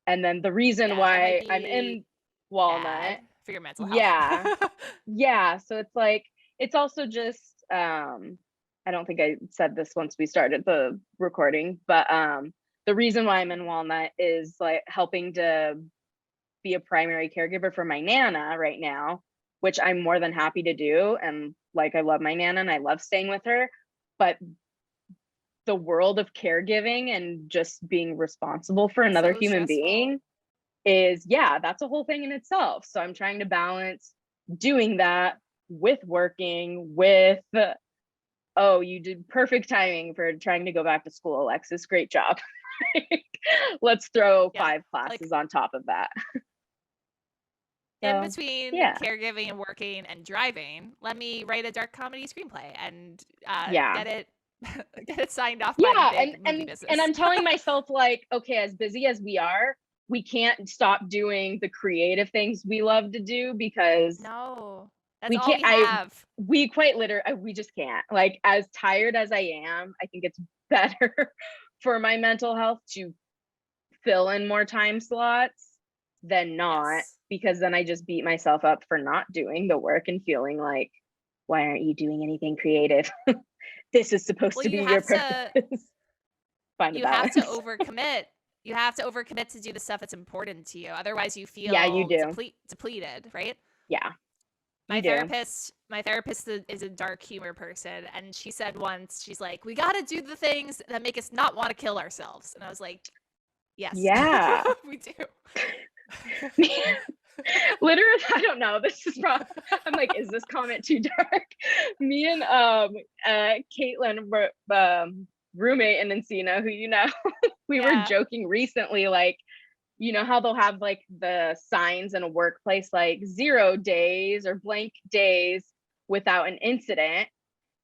C: And then the reason
B: Yeah, that might
C: why I'm
B: be
C: in Walnut,
B: bad for your mental health.
C: yeah, yeah. So it's like, it's also just, I don't think I said this once we started the recording, but the reason why I'm in Walnut is like helping to be a primary caregiver for my Nana right now, which I'm more than happy to do. And like, I love my Nana and I love staying with her. But the world of caregiving and just being responsible for another
B: So
C: human
B: stressful.
C: being is, yeah, that's a whole thing in itself. So I'm trying to balance doing that with working with, oh, you did perfect timing for trying to go back to school, Alexis. Great job. Let's throw
B: Yeah.
C: 5
B: Like
C: classes on top of that.
B: in
C: So,
B: between
C: yeah.
B: caregiving and working and driving, let me write a dark comedy screenplay and
C: Yeah.
B: get it get it signed off by the
C: Yeah,
B: big movie
C: and
B: business.
C: I'm telling myself, like, okay, as busy as we are, we can't stop doing the creative things we love to do because
B: No, that's
C: we
B: all
C: can't.
B: we have.
C: We quite literally, we just can't. Like, as tired as I am, I think it's better for my mental health to fill in more time slots than not,
B: Yes.
C: because then I just beat myself up for not doing the work and feeling like, why aren't you doing anything creative? This is supposed
B: Well,
C: to be
B: you
C: your
B: have
C: purpose.
B: to
C: Find a
B: you have to
C: balance.
B: overcommit. You have to overcommit to do the stuff that's important to you. Otherwise, you
C: Yeah, you
B: feel
C: do.
B: depleted, right?
C: Yeah,
B: My
C: you do.
B: therapist is a dark humor person, and she said once, she's like, "We got to do the things that make us not want to kill ourselves." And I was like, "Yes,
C: Yeah.
B: we do."
C: Literally, I don't know. This is probably, I'm like, is this comment too dark? Me and Caitlin were roommate in Encino, who you know, we were
B: Yeah.
C: joking recently, like, you know how they'll have like the signs in a workplace like 0 days or blank days without an incident.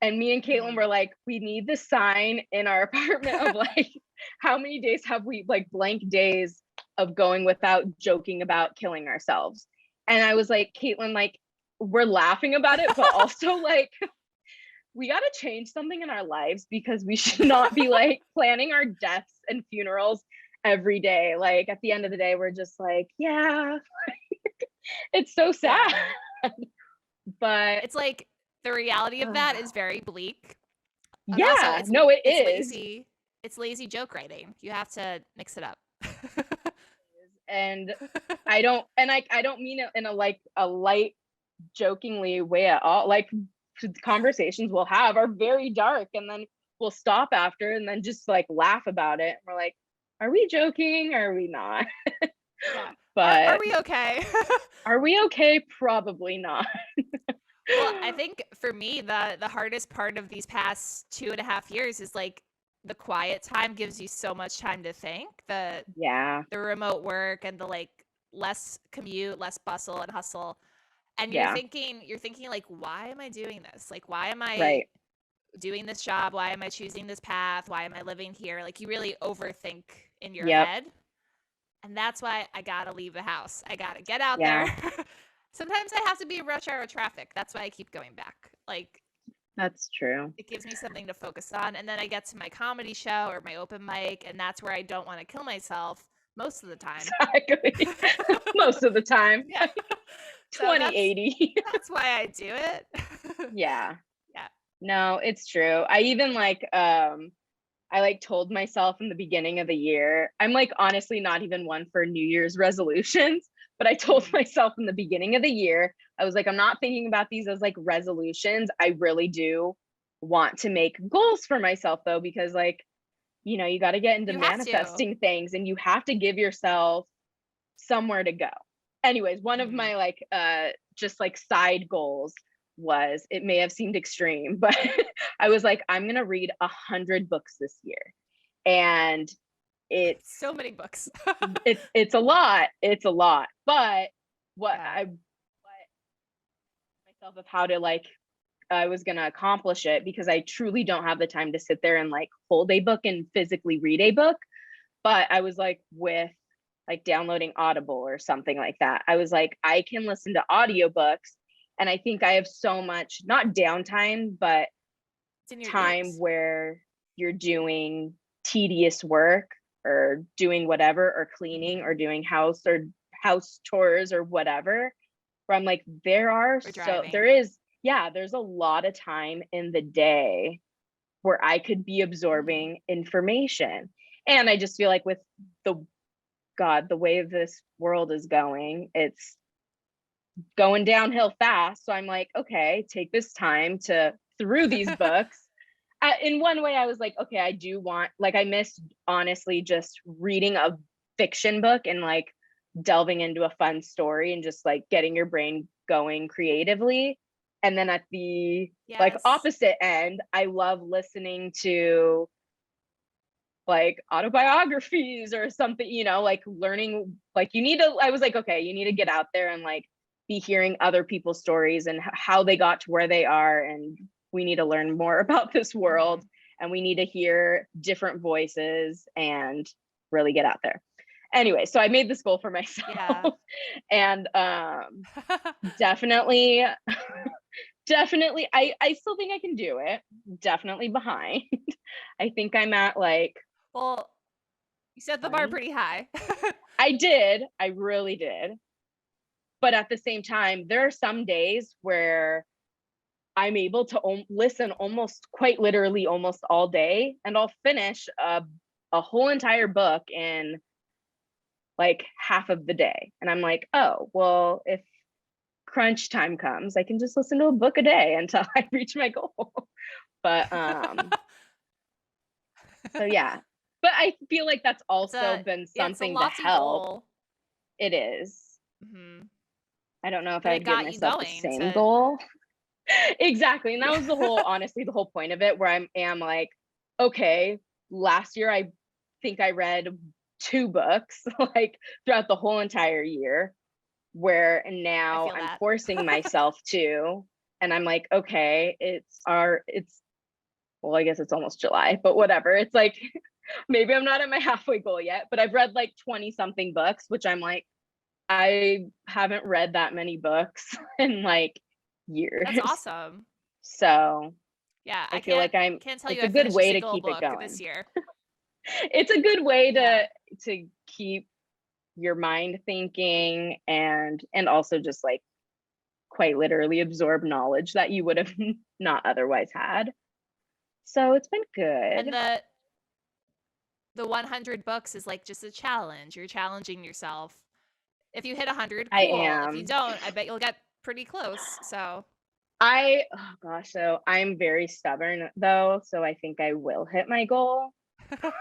C: And me and Caitlin were like, we need the sign in our apartment of like, how many days have we like blank days of going without joking about killing ourselves? And I was like, Caitlin, like, we're laughing about it, but also like, we got to change something in our lives because we should not be like planning our deaths and funerals every day. Like, at the end of the day, we're just like, yeah, it's so sad.
B: Yeah.
C: But
B: It's like the reality of that is very bleak. And also
C: yeah, no, it
B: it's
C: is.
B: lazy. It's lazy joke writing. You have to mix it up.
C: And I don't mean it in a like a light jokingly way at all. Like, conversations we'll have are very dark, and then we'll stop after and then just like laugh about it. We're like, are we joking? Or are we not?
B: Yeah.
C: But
B: Are we okay?
C: are we okay? Probably not.
B: Well, I think for me, the hardest part of these past 2.5 years is like the quiet time gives you so much time to think.
C: Yeah,
B: The remote work and the like less commute, less bustle and hustle. And
C: yeah,
B: you're thinking like, why am I doing this? Like, why am I
C: right.
B: doing this job? Why am I choosing this path? Why am I living here? Like, you really overthink in your
C: Yep.
B: head. And that's why I gotta leave the house. I gotta get out
C: Yeah.
B: there. Sometimes I have to be in rush hour traffic. That's why I keep going back. Like,
C: That's true.
B: it gives me something to focus on. And then I get to my comedy show or my open mic, and that's where I don't want to kill myself most of the time.
C: Exactly. Most of the time.
B: Yeah.
C: 2080.
B: That's why I do it.
C: Yeah.
B: Yeah.
C: No, it's true. I even like I like told myself in the beginning of the year, I'm like honestly not even one for New Year's resolutions, but I told myself in the beginning of the year, I was like, I'm not thinking about these as like resolutions. I really do want to make goals for myself though, because like, you know, you got to get into
B: You have to.
C: manifesting things and you have to give yourself somewhere to go. Anyways, one of my like just like side goals was, it may have seemed extreme, but I was like, I'm gonna read 100 books this year. And it's
B: So many books.
C: it's a lot. It's a lot. But what
B: Yeah.
C: I myself of how to like I was gonna accomplish it, because I truly don't have the time to sit there and like hold a book and physically read a book. But I was like, with like downloading Audible or something like that, I was like, I can listen to audiobooks. And I think I have so much, not downtime, but
B: It's in your
C: time
B: ears.
C: where you're doing tedious work or doing whatever, or cleaning or doing house chores or whatever, where I'm like,
B: driving.
C: there's a lot of time in the day where I could be absorbing information. And I just feel like with the way this world is going, it's going downhill fast. So I'm like, okay, take this time to through these books. in one way I was like, okay, I do want, like, I missed honestly just reading a fiction book and like delving into a fun story and just like getting your brain going creatively. And then at the like
B: Yes.
C: opposite end, I love listening to like autobiographies or something, you know, like learning, like you need to, I was like, okay, you need to get out there and like be hearing other people's stories and how they got to where they are. And we need to learn more about this world and we need to hear different voices and really get out there. Anyway, so I made this goal for myself.
B: Yeah.
C: And definitely I still think I can do it. Definitely behind. I think I'm at like,
B: Well, you set the bar
C: 20.
B: pretty high.
C: I did. I really did. But at the same time, there are some days where I'm able to listen almost quite literally almost all day, and I'll finish a whole entire book in like half of the day. And I'm like, oh, well, if crunch time comes, I can just listen to a book a day until I reach my goal. But so yeah. But I feel like that's also been
B: Yeah, it's a
C: something to
B: lofty
C: help.
B: goal.
C: It is.
B: hmm
C: I don't know if
B: But it
C: I'd give
B: got you
C: myself the
B: going
C: same
B: to
C: goal. Exactly. And that was the whole,
B: yeah.
C: honestly, the whole point of it, where I am like, okay, last year I think I read 2 books like throughout the whole entire year, where
B: I
C: now
B: feel
C: I'm
B: that.
C: forcing myself to, and I'm like, okay, well, I guess it's almost July, but whatever. It's like, maybe I'm not at my halfway goal yet, but I've read like 20 something books, which I'm like, I haven't read that many books in like years.
B: That's awesome.
C: So
B: Yeah,
C: I
B: I
C: feel like
B: can't tell you
C: it's a
B: I
C: good
B: finished a
C: way to
B: single
C: keep it
B: book this
C: going.
B: year.
C: It's a good way
B: Yeah.
C: to keep your mind thinking and also just like quite literally absorb knowledge that you would have not otherwise had. So it's been
B: And
C: good.
B: the 100 books is like just a challenge. You're challenging yourself. If you hit 100,
C: I
B: cool. If you
C: am.
B: don't, I bet you'll get pretty close. So
C: Oh gosh, so I'm very stubborn though, so I think I will hit my goal. I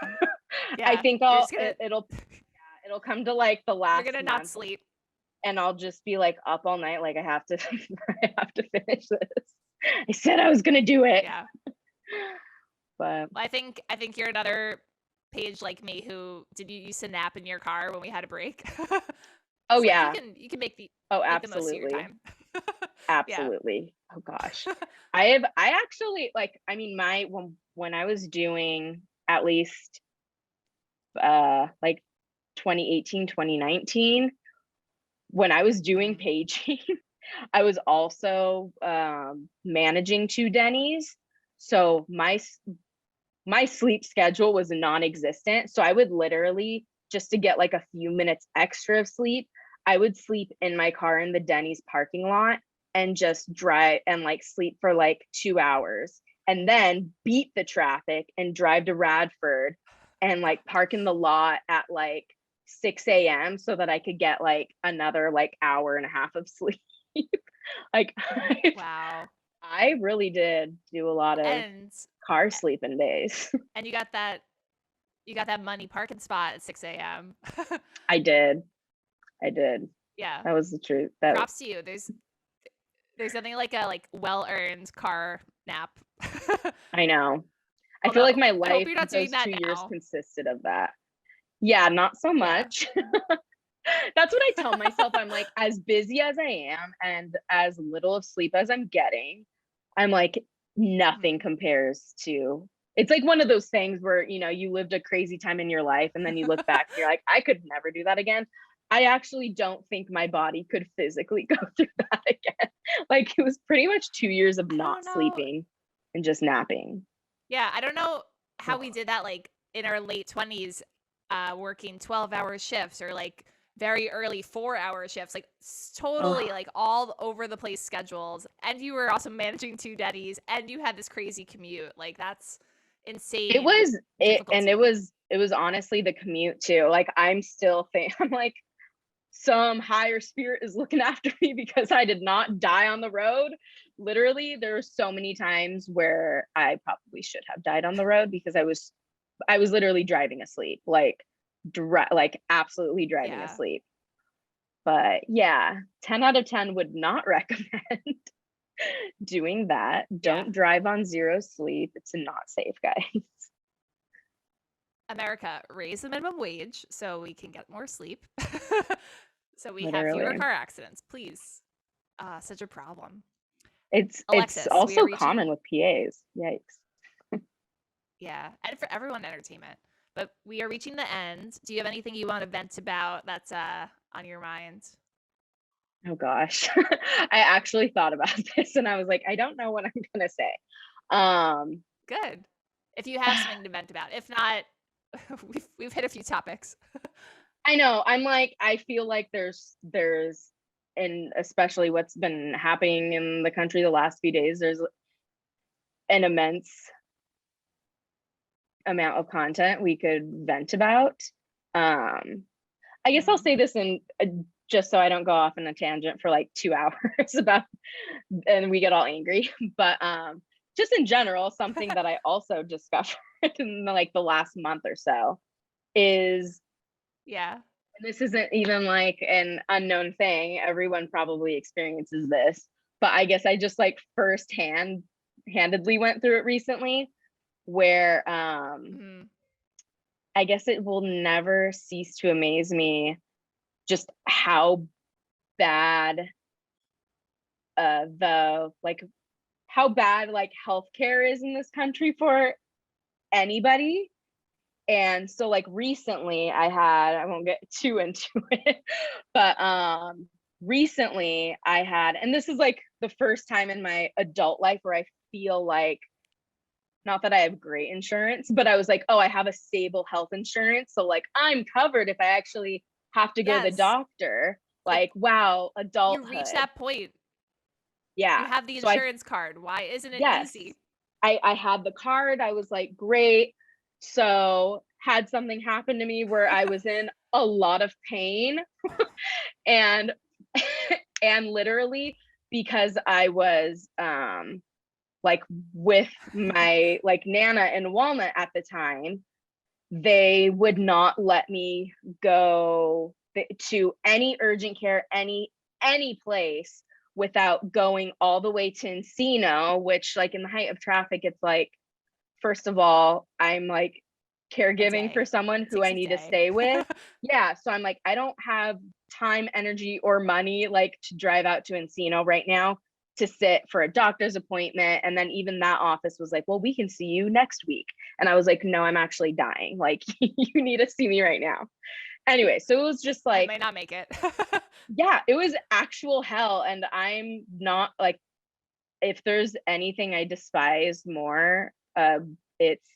B: yeah,
C: think
B: you're just gonna
C: it'll come to like the
B: you're
C: last
B: gonna not
C: month
B: sleep.
C: and I'll just be like up all night like I have to I have to finish this. I said I was going to do it.
B: Yeah.
C: But
B: Well, I think you're another page like me who did you used to nap in your car when we had a break.
C: oh
B: It's like
C: yeah.
B: you can make the most of your
C: Absolutely.
B: time. Yeah.
C: Absolutely. Oh gosh. I actually like, I mean, when I was doing at least like 2018, 2019, when I was doing
B: Mhm.
C: paging, I was also managing 2 Denny's. So my sleep schedule was non-existent. So I would literally, just to get like a few minutes extra of sleep, I would sleep in my car in the Denny's parking lot and just drive and like sleep for like 2 hours and then beat the traffic and drive to Radford and like park in the lot at like 6 a.m. so that I could get like another like hour and a half of sleep. Like
B: Wow.
C: I really did do a lot of
B: And
C: car sleeping days.
B: and you got that money parking spot at 6 a.m.
C: I did. I did.
B: Yeah.
C: That was the truth. That
B: Props to you. There's something like a well-earned car nap.
C: I know. I feel
B: Although
C: like my
B: I hope
C: life
B: you're not doing
C: those
B: that
C: 2 years
B: now.
C: consisted of that. Yeah, not so
B: Yeah.
C: much. That's what I tell myself. I'm like, as busy as I am and as little of sleep as I'm getting, I'm like, nothing compares to. It's like one of those things where, you know, you lived a crazy time in your life and then you look back and you're like, I could never do that again. I actually don't think my body could physically go through that again. Like it was pretty much 2 years of
B: I
C: not
B: don't know.
C: sleeping and just napping.
B: Yeah, I don't know how we
C: Ugh.
B: did that like in our late 20s working 12-hour shifts or like very early 4-hour shifts, like totally
C: Ugh.
B: like all over the place schedules. And you were also managing 2 Denny's and you had this crazy commute. Like that's
C: It
B: insane
C: was it, and
B: difficulty.
C: it was honestly the commute too. Like I'm still I'm like, some higher spirit is looking after me because I did not die on the road. Literally, there were so many times where I probably should have died on the road because I was literally driving asleep, like absolutely driving
B: Yeah.
C: asleep. But yeah, 10 out of 10 would not recommend doing that. Don't drive on zero sleep. It's not safe, guys.
B: America, raise the minimum wage so we can get more sleep. So we have fewer
C: Literally.
B: car accidents, please. Such a problem.
C: It's
B: Alexis, we are
C: also
B: reaching-
C: common with PAs. Yikes.
B: Yeah, and for everyone entertainment. But we are reaching the end. Do you have anything you want to vent about that's on your mind?
C: Oh gosh. I actually thought about this and I was like, I don't know what I'm gonna say.
B: Good. If you have something to vent about. If not, we've hit a few topics.
C: I know. I'm like, I feel like there's and especially what's been happening in the country the last few days, there's an immense amount of content we could vent about. I guess I'll say this in just so I don't go off on a tangent for like 2 hours about and we get all angry. But just in general, something that I also discovered in like the last month or so is and this isn't even like an unknown thing. Everyone probably experiences this, but I guess I just like handedly went through it recently where I guess it will never cease to amaze me just how bad how bad like healthcare is in this country for anybody. And so like recently I won't get too into it, but recently I had, and this is like the first time in my adult life where I feel like, not that I have great insurance, but I was like, oh, I have a stable health insurance. So like I'm covered if I actually have to go to the doctor. Like, wow, adulthood.
B: You reach that point.
C: Yeah.
B: You have the insurance card. Why isn't it easy?
C: I had the card. I was like, great. So had something happen to me where I was in a lot of pain and literally because I was like with my like Nana and Walnut at the time, they would not let me go to any urgent care, any place without going all the way to Encino, which like in the height of traffic, it's like, first of all, I'm like caregiving for someone who I need to stay with. Yeah. So I'm like, I don't have time, energy, or money like to drive out to Encino right now to sit for a doctor's appointment. And then even that office was like, well, we can see you next week. And I was like, no, I'm actually dying. Like, you need to see me right now. Anyway, so it was just like,
B: I might not make it.
C: yeah, it was actual hell. And I'm not like, if there's anything I despise more, it's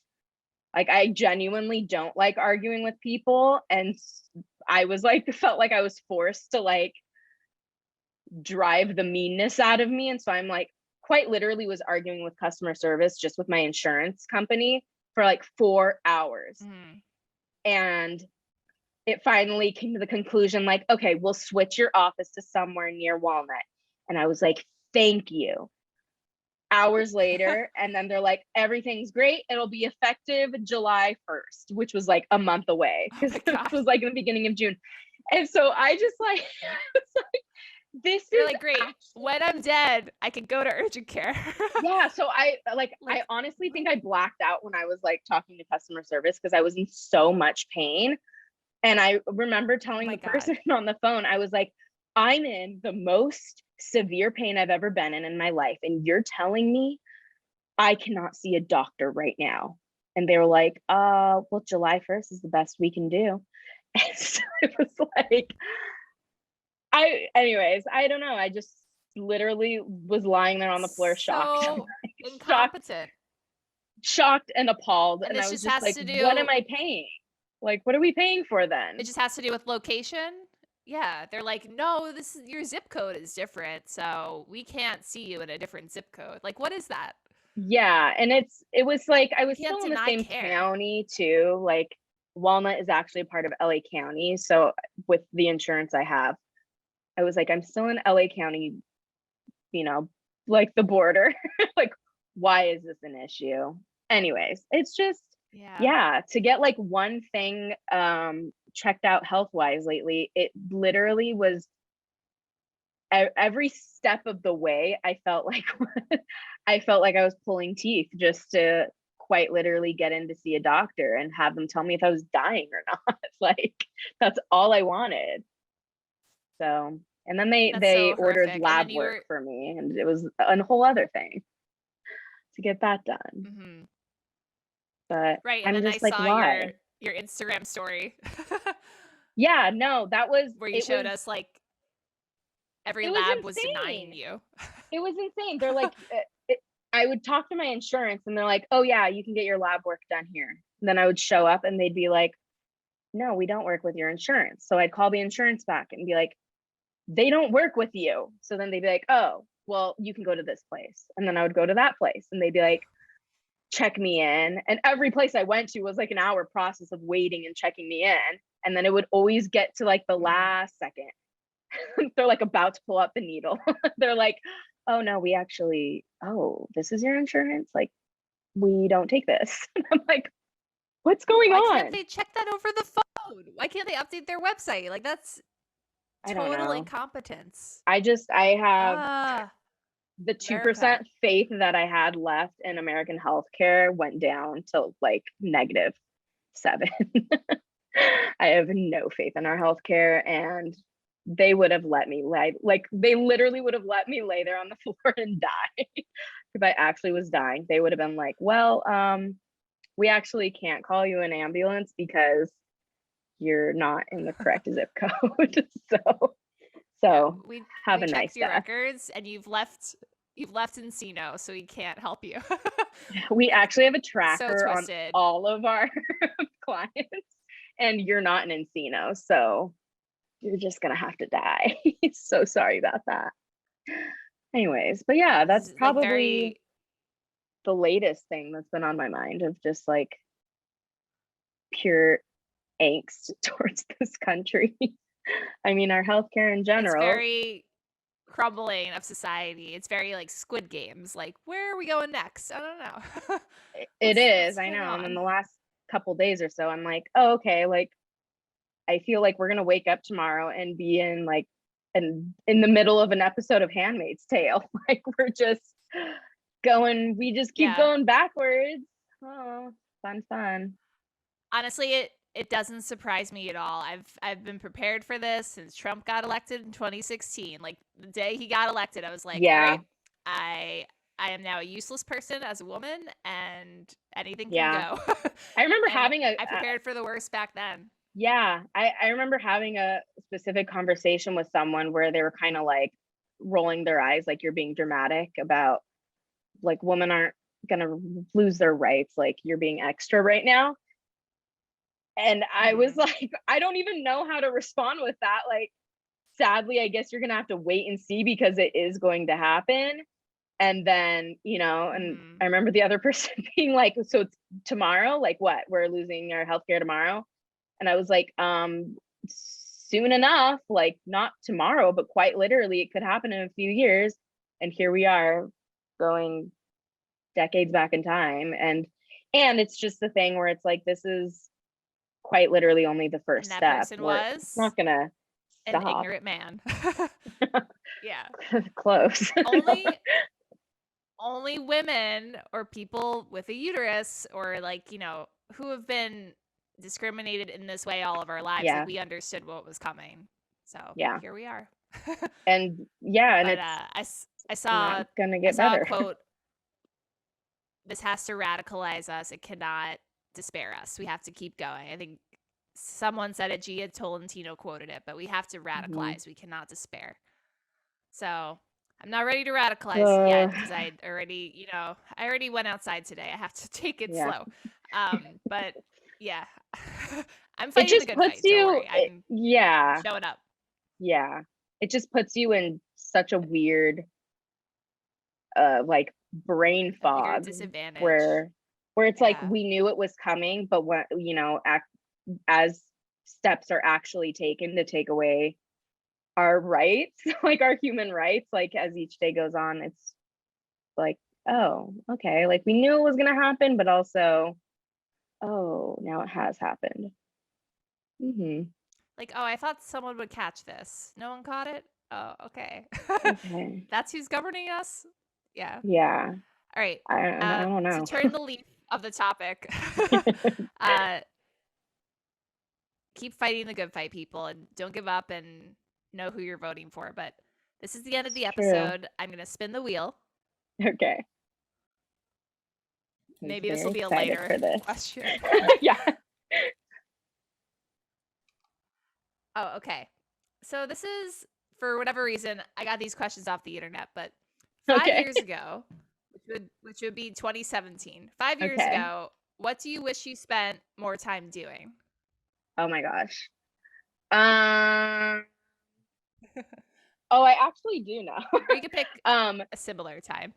C: like, I genuinely don't like arguing with people. And I was like, felt like I was forced to like drive the meanness out of me. And so I'm like, quite literally was arguing with customer service just with my insurance company for like 4 hours. And it finally came to the conclusion like, okay, we'll switch your office to somewhere near Walnut. And I was like, thank you. Hours later, and then they're like, everything's great. It'll be effective July 1st, which was like a month away because it was like in the beginning of June. And so I just like, this
B: You're
C: is
B: like, great. When I'm dead, I can go to urgent care.
C: Yeah. So I honestly think I blacked out when I was like talking to customer service because I was in so much pain. And I remember telling the person on the phone, I was like, I'm in the most severe pain I've ever been in my life. And you're telling me I cannot see a doctor right now. And they were like, well, July 1st is the best we can do. And so it was like, anyways, I don't know. I just literally was lying there on the floor, shocked.
B: So incompetent.
C: Shocked and appalled. And I was just like, what am I paying? Like, what are we paying for then?
B: It just has to do with location. Yeah, they're like, no, your zip code is different, so we can't see you in a different zip code. Like, what is that?
C: Yeah, and it was like I was still in the same county too. Like Walnut is actually part of LA County. So with the insurance I have, I was like, I'm still in LA County, you know, like the border. Like, why is this an issue? Anyways, it's just, yeah, to get like one thing checked out health wise lately, it literally was every step of the way. I felt like I was pulling teeth just to quite literally get in to see a doctor and have them tell me if I was dying or not. Like, that's all I wanted. So, and then they ordered lab work for me, and it was a whole other thing to get that done. But
B: right,
C: I'm
B: and then
C: just
B: I
C: like,
B: saw
C: why?
B: your Instagram story.
C: Yeah, no, that was
B: where you showed us like every lab was denying you.
C: It was insane. They're like, I would talk to my insurance and they're like, oh yeah, you can get your lab work done here. And then I would show up and they'd be like, no, we don't work with your insurance. So I'd call the insurance back and be like, they don't work with you. So then they'd be like, oh, well, you can go to this place. And then I would go to that place and they'd be like, check me in. And every place I went to was like an hour process of waiting and checking me in. And then it would always get to like the last second. They're like about to pull out the needle. They're like, oh no, we actually, oh, this is your insurance? Like, we don't take this. I'm like, what's going on?
B: Why can't they check that over the phone? Why can't they update their website? Like, that's total incompetence.
C: I have the 2% faith that I had left in American healthcare went down to like -7. I have no faith in our healthcare, and they would have let me lay, like they literally would have let me lay there on the floor and die. If I actually was dying, they would have been like, well, we actually can't call you an ambulance because you're not in the correct zip code. So
B: we
C: have a
B: checked
C: nice
B: your
C: death.
B: records and you've left Encino, so we can't help you.
C: We actually have a tracker on all of our clients, and you're not an Encino, so you're just gonna have to die. So sorry about that. Anyways, but yeah, that's probably the latest thing that's been on my mind, of just like pure angst towards this country. I mean, our healthcare in general.
B: It's very crumbling of society. It's very like Squid Games. Like, where are we going next? I don't know.
C: It is, I know. And in the last couple days or so, I'm like, oh, okay, like I feel like we're gonna wake up tomorrow and be in like in the middle of an episode of Handmaid's Tale. Like, we're just going, we just keep going backwards. Oh, fun.
B: Honestly, it doesn't surprise me at all. I've been prepared for this since Trump got elected in 2016. Like, the day he got elected, I was like, all right, I am now a useless person as a woman, and anything can go.
C: I remember
B: I prepared for the worst back then.
C: Yeah, I remember having a specific conversation with someone where they were kind of like rolling their eyes, like, you're being dramatic about like women aren't gonna lose their rights, like you're being extra right now. And I was like, I don't even know how to respond with that. Like, sadly, I guess you're gonna have to wait and see, because it is going to happen. And then, you know, and I remember the other person being like, so it's tomorrow, like what, we're losing our healthcare tomorrow? And I was like, soon enough, like not tomorrow, but quite literally, it could happen in a few years. And here we are going decades back in time. And it's just the thing where it's like, this is quite literally only the first
B: and
C: step.
B: Person was
C: it's not gonna stop.
B: An ignorant man. Yeah.
C: Close.
B: Only women or people with a uterus, or like, you know, who have been discriminated in this way all of our lives, like, we understood what was coming. So here we are.
C: And
B: I saw
C: gonna get better.
B: A quote, this has to radicalize us. It cannot despair us. We have to keep going. I think someone said it, Gia Tolentino quoted it, but we have to radicalize. We cannot despair. So I'm not ready to radicalize yet, because I already went outside today. I have to take it slow. But yeah, I'm fighting the good fight. I'm showing up.
C: Yeah, it just puts you in such a weird, like brain fog,
B: disadvantage,
C: where it's like, we knew it was coming, but when, you know, as steps are actually taken to take away our rights, like our human rights, like as each day goes on, it's like, oh, okay, like we knew it was gonna happen, but also, oh, now it has happened.
B: Like, oh, I thought someone would catch this. No one caught it? Oh, okay.
C: Okay.
B: That's who's governing us? Yeah.
C: Yeah.
B: All right.
C: I don't
B: To
C: know.
B: turn the leaf of the topic, keep fighting the good fight, people, and don't give up and know who you're voting for. But this is the end of the
C: True.
B: episode. I'm going to spin the wheel.
C: Okay.
B: Maybe this will
C: Very
B: be a
C: excited
B: lighter
C: for this.
B: question.
C: Yeah.
B: Oh, okay. So this is, for whatever reason, I got these questions off the internet, but 5
C: Okay.
B: years ago, which would be 2017, 5 years
C: Okay.
B: ago, what do you wish you spent more time doing?
C: Oh my gosh. Oh, I actually do know.
B: Or you could pick
C: a
B: similar time.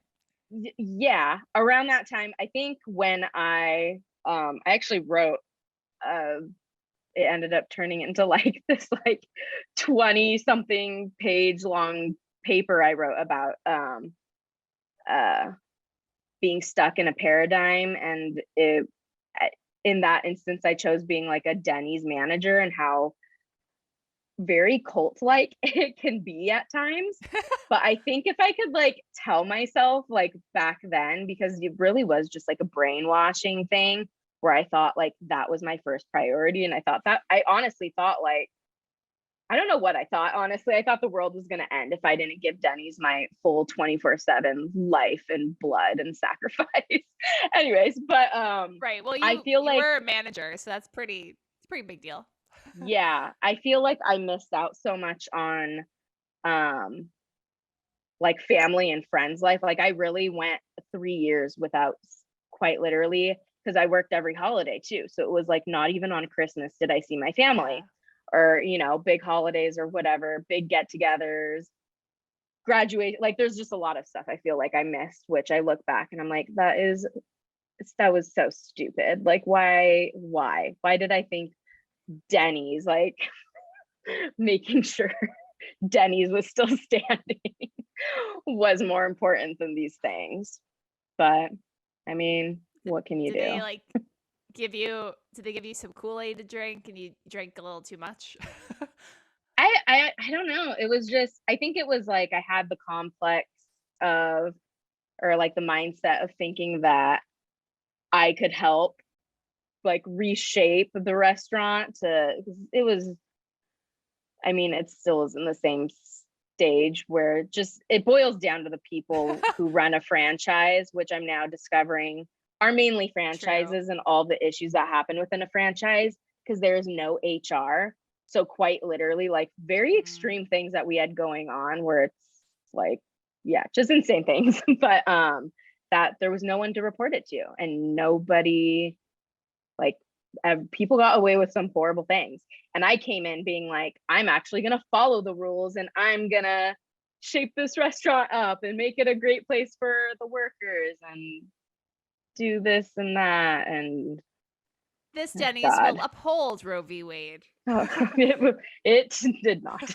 C: Yeah, around that time, I think when I actually wrote it ended up turning into like this like 20 something page long paper I wrote about being stuck in a paradigm, and in that instance I chose being like a Denny's manager and how very cult like it can be at times. But I think if I could like tell myself like back then, because it really was just like a brainwashing thing where I thought like that was my first priority, and I honestly thought like, I don't know what I thought, honestly. I thought the world was going to end if I didn't give Denny's my full 24/7 life and blood and sacrifice. Anyways, but
B: right. Well,
C: I feel
B: you
C: like
B: were a manager, so it's a pretty big deal.
C: yeah, I feel like I missed out so much on like family and friends life. Like I really went 3 years without, quite literally, because I worked every holiday too. So it was like not even on Christmas did I see my family.
B: Yeah.
C: Or, you know, big holidays or whatever, big get-togethers, graduate, like there's just a lot of stuff I feel like I missed, which I look back and I'm like, that was so stupid. Like why did I think Denny's, like making sure Denny's was still standing was more important than these things? But I mean, what can you do?
B: They like did they give you some Kool-Aid to drink and you drank a little too much?
C: I don't know. It was just, I think it was like I had the complex of, or like the mindset of thinking that I could help like reshape the restaurant it was, I mean, it still is in the same stage where just it boils down to the people who run a franchise, which I'm now discovering are mainly franchises. True. And all the issues that happen within a franchise, because there's no HR. So quite literally like very extreme things that we had going on where it's like, yeah, just insane things. But that there was no one to report it to, and nobody, like people got away with some horrible things. And I came in being like, I'm actually going to follow the rules and I'm going to shape this restaurant up and make it a great place for the workers and do this and that. And
B: this Denny's will uphold Roe v. Wade.
C: Oh, it did not.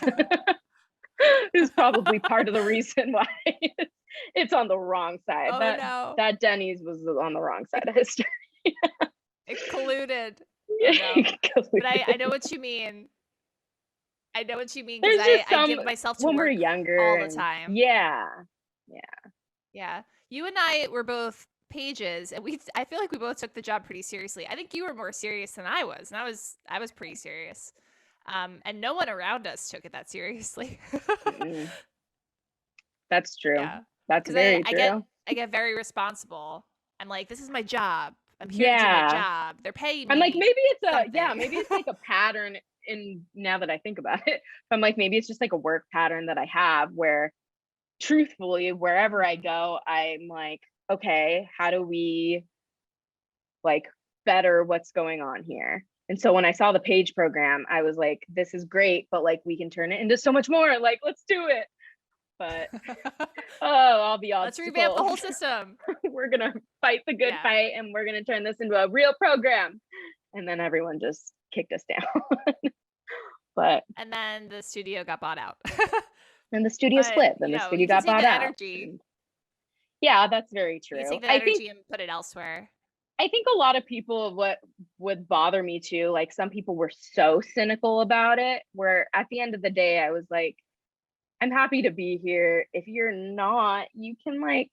C: It's probably part of the reason why it's on the wrong side.
B: Oh,
C: that Denny's was on the wrong side of history.
B: It colluded.
C: Yeah,
B: but I know what you mean. I know what you mean, because I give myself to
C: when
B: work
C: we're younger
B: all the time.
C: Yeah.
B: You and I were both pages, and I feel like we both took the job pretty seriously. I think you were more serious than I was, and I was pretty serious. And no one around us took it that seriously.
C: That's true. Yeah. That's very true.
B: I get very responsible. I'm like, this is my job. I'm here to do my job. They're paying me.
C: I'm like, maybe it's like a pattern in, now that I think about it. I'm like, maybe it's just like a work pattern that I have where truthfully, wherever I go, I'm like, okay, how do we like better what's going on here? And so when I saw the page program, I was like, this is great, but like we can turn it into so much more. Like, let's do it. But all the obstacles.
B: Let's revamp the whole system.
C: We're gonna fight the good fight, and we're gonna turn this into a real program. and then everyone just kicked us down. But
B: And then the studio got bought out.
C: then the studio
B: But,
C: split, then
B: you
C: the
B: know,
C: studio
B: you can
C: got
B: take
C: bought
B: that
C: out.
B: energy.
C: and- Yeah, that's very
B: You can
C: true.
B: take that energy and put it elsewhere.
C: I think a lot of people, what would bother me too, like some people were so cynical about it, where at the end of the day, I was like, I'm happy to be here. If you're not, you can like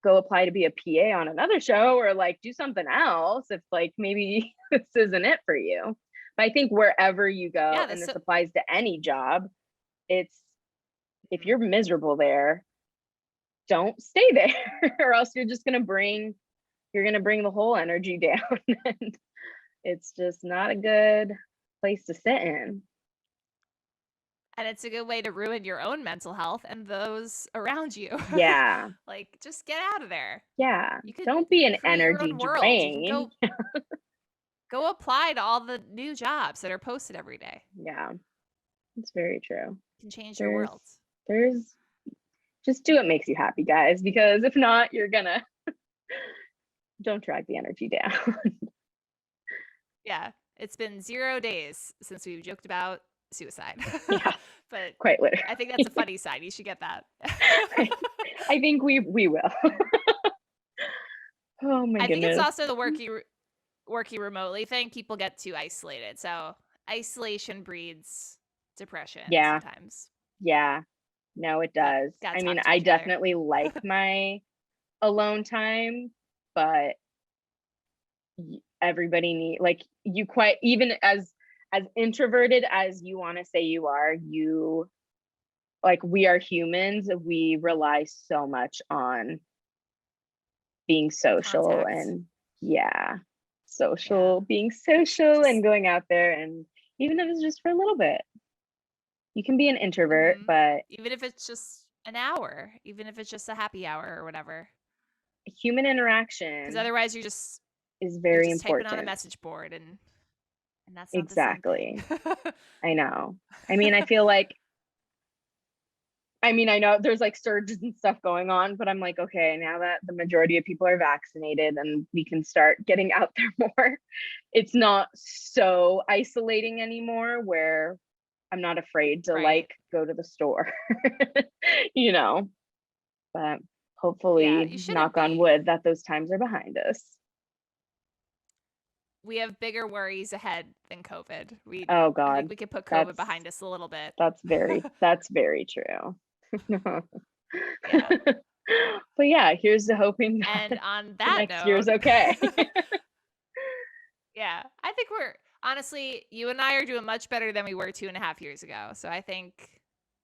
C: go apply to be a PA on another show or like do something else if like maybe this isn't it for you. But I think wherever you go,
B: Yeah,
C: and
B: that's
C: this
B: so-
C: applies to any job, it's if you're miserable there, don't stay there or else you're just gonna bring the whole energy down and it's just not a good place to sit in.
B: And it's a good way to ruin your own mental health and those around you.
C: Yeah.
B: Like, just get out of there.
C: Yeah.
B: You could
C: Don't be an
B: create your
C: energy
B: own world. You
C: drain.
B: can go apply to all the new jobs that are posted every day.
C: Yeah. It's very true.
B: You can change your world.
C: There's just do what makes you happy, guys, because if not, you're gonna don't drag the energy down.
B: Yeah. It's been 0 days since we've joked about suicide.
C: Yeah.
B: But
C: Quite literally.
B: I think that's a funny side. You should get that.
C: I think we will. Oh my
B: I think
C: goodness.
B: it's also the working remotely thing. People get too isolated. So isolation breeds depression sometimes.
C: Yeah. No, it does.
B: Gotta
C: I mean,
B: talk to
C: I
B: each other.
C: definitely like my alone time, but everybody need like you quite even as introverted as you want to say you are, you like we are humans, we rely so much on being social
B: Contact.
C: and being social and going out there, and even if it's just for a little bit. You can be an introvert, but
B: even if it's just an hour, even if it's just a happy hour or whatever.
C: human interaction
B: Because otherwise you're just
C: very
B: just
C: important.
B: typing on a message board and that's not
C: Exactly.
B: the same thing.
C: I know. I mean, I feel like I know there's like surges and stuff going on, but I'm like, okay, now that the majority of people are vaccinated and we can start getting out there more, it's not so isolating anymore where I'm not afraid to like go to the store, you know, but hopefully,
B: you shouldn't
C: knock on
B: be.
C: wood, that those times are behind us.
B: We have bigger worries ahead than COVID.
C: Oh
B: I
C: God,
B: think we could put COVID behind us a little bit.
C: that's very true.
B: Yeah.
C: But yeah, here's to hoping that
B: And on that
C: next
B: note,
C: year's okay.
B: yeah, I think honestly, you and I are doing much better than we were 2.5 years ago. So I think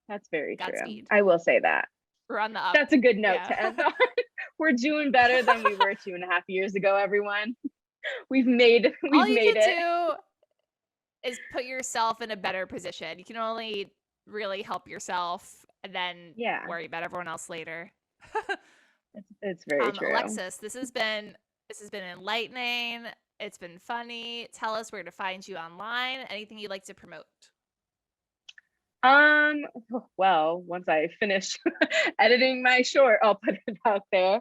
C: That's very true.
B: Godspeed.
C: I will say that.
B: We're on the up.
C: That's a good note
B: Yeah.
C: to end on. We're doing better than we were 2.5 years ago, everyone. We've made it.
B: All you can do is put yourself in a better position. You can only really help yourself and then worry about everyone else later.
C: It's very true.
B: Alexis, this has been enlightening. It's been funny. Tell us where to find you online. Anything you'd like to promote?
C: Well, once I finish editing my short, I'll put it out there.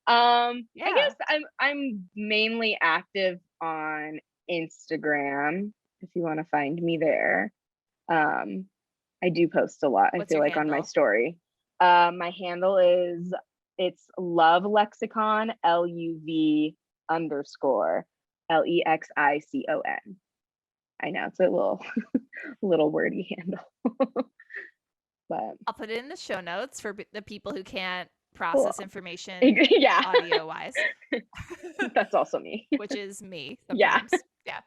C: I guess I'm mainly active on Instagram if you want to find me there. I do post a lot. I feel like on my story. My handle is Love Lexicon, LUV_LEXICON. I know it's a little wordy handle. But
B: I'll put it in the show notes for the people who can't process information audio wise.
C: That's also me.
B: Which is me sometimes. Yeah.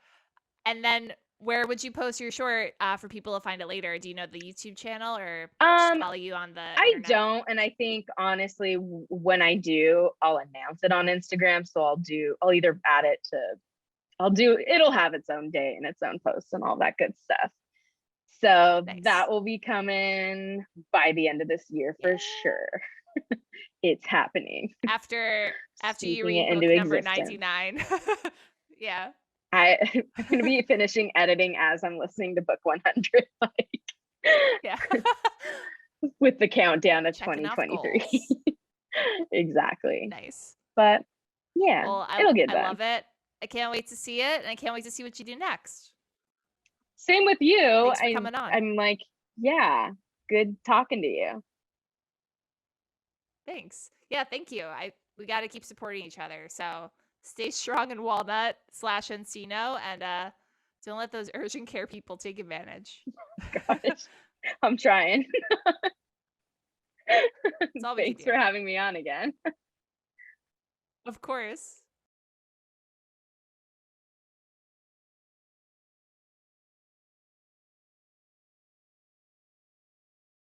B: And then where would you post your short for people to find it later? Do you know the YouTube channel or just follow you on the internet?
C: I don't, and I think honestly when I do, I'll announce it on Instagram. So I'll either add it to it'll have its own day and its own posts and all that good stuff. So that will be coming by the end of this year for sure. It's happening.
B: After you read book number 99. Yeah.
C: I'm going to be finishing editing as I'm listening to book 100. With the countdown of 2023. Exactly.
B: Nice.
C: But yeah,
B: well,
C: it'll get done.
B: I love it. I can't wait to see it, and I can't wait to see what you do next.
C: Same with you.
B: Thanks for coming on.
C: I'm like, yeah, good talking to you.
B: Thanks. Yeah, thank you. We got to keep supporting each other. So stay strong in Walnut/Encino, and don't let those urgent care people take advantage.
C: Gosh, I'm trying.
B: That's all we can
C: Thanks
B: do.
C: for having me on again.
B: Of course.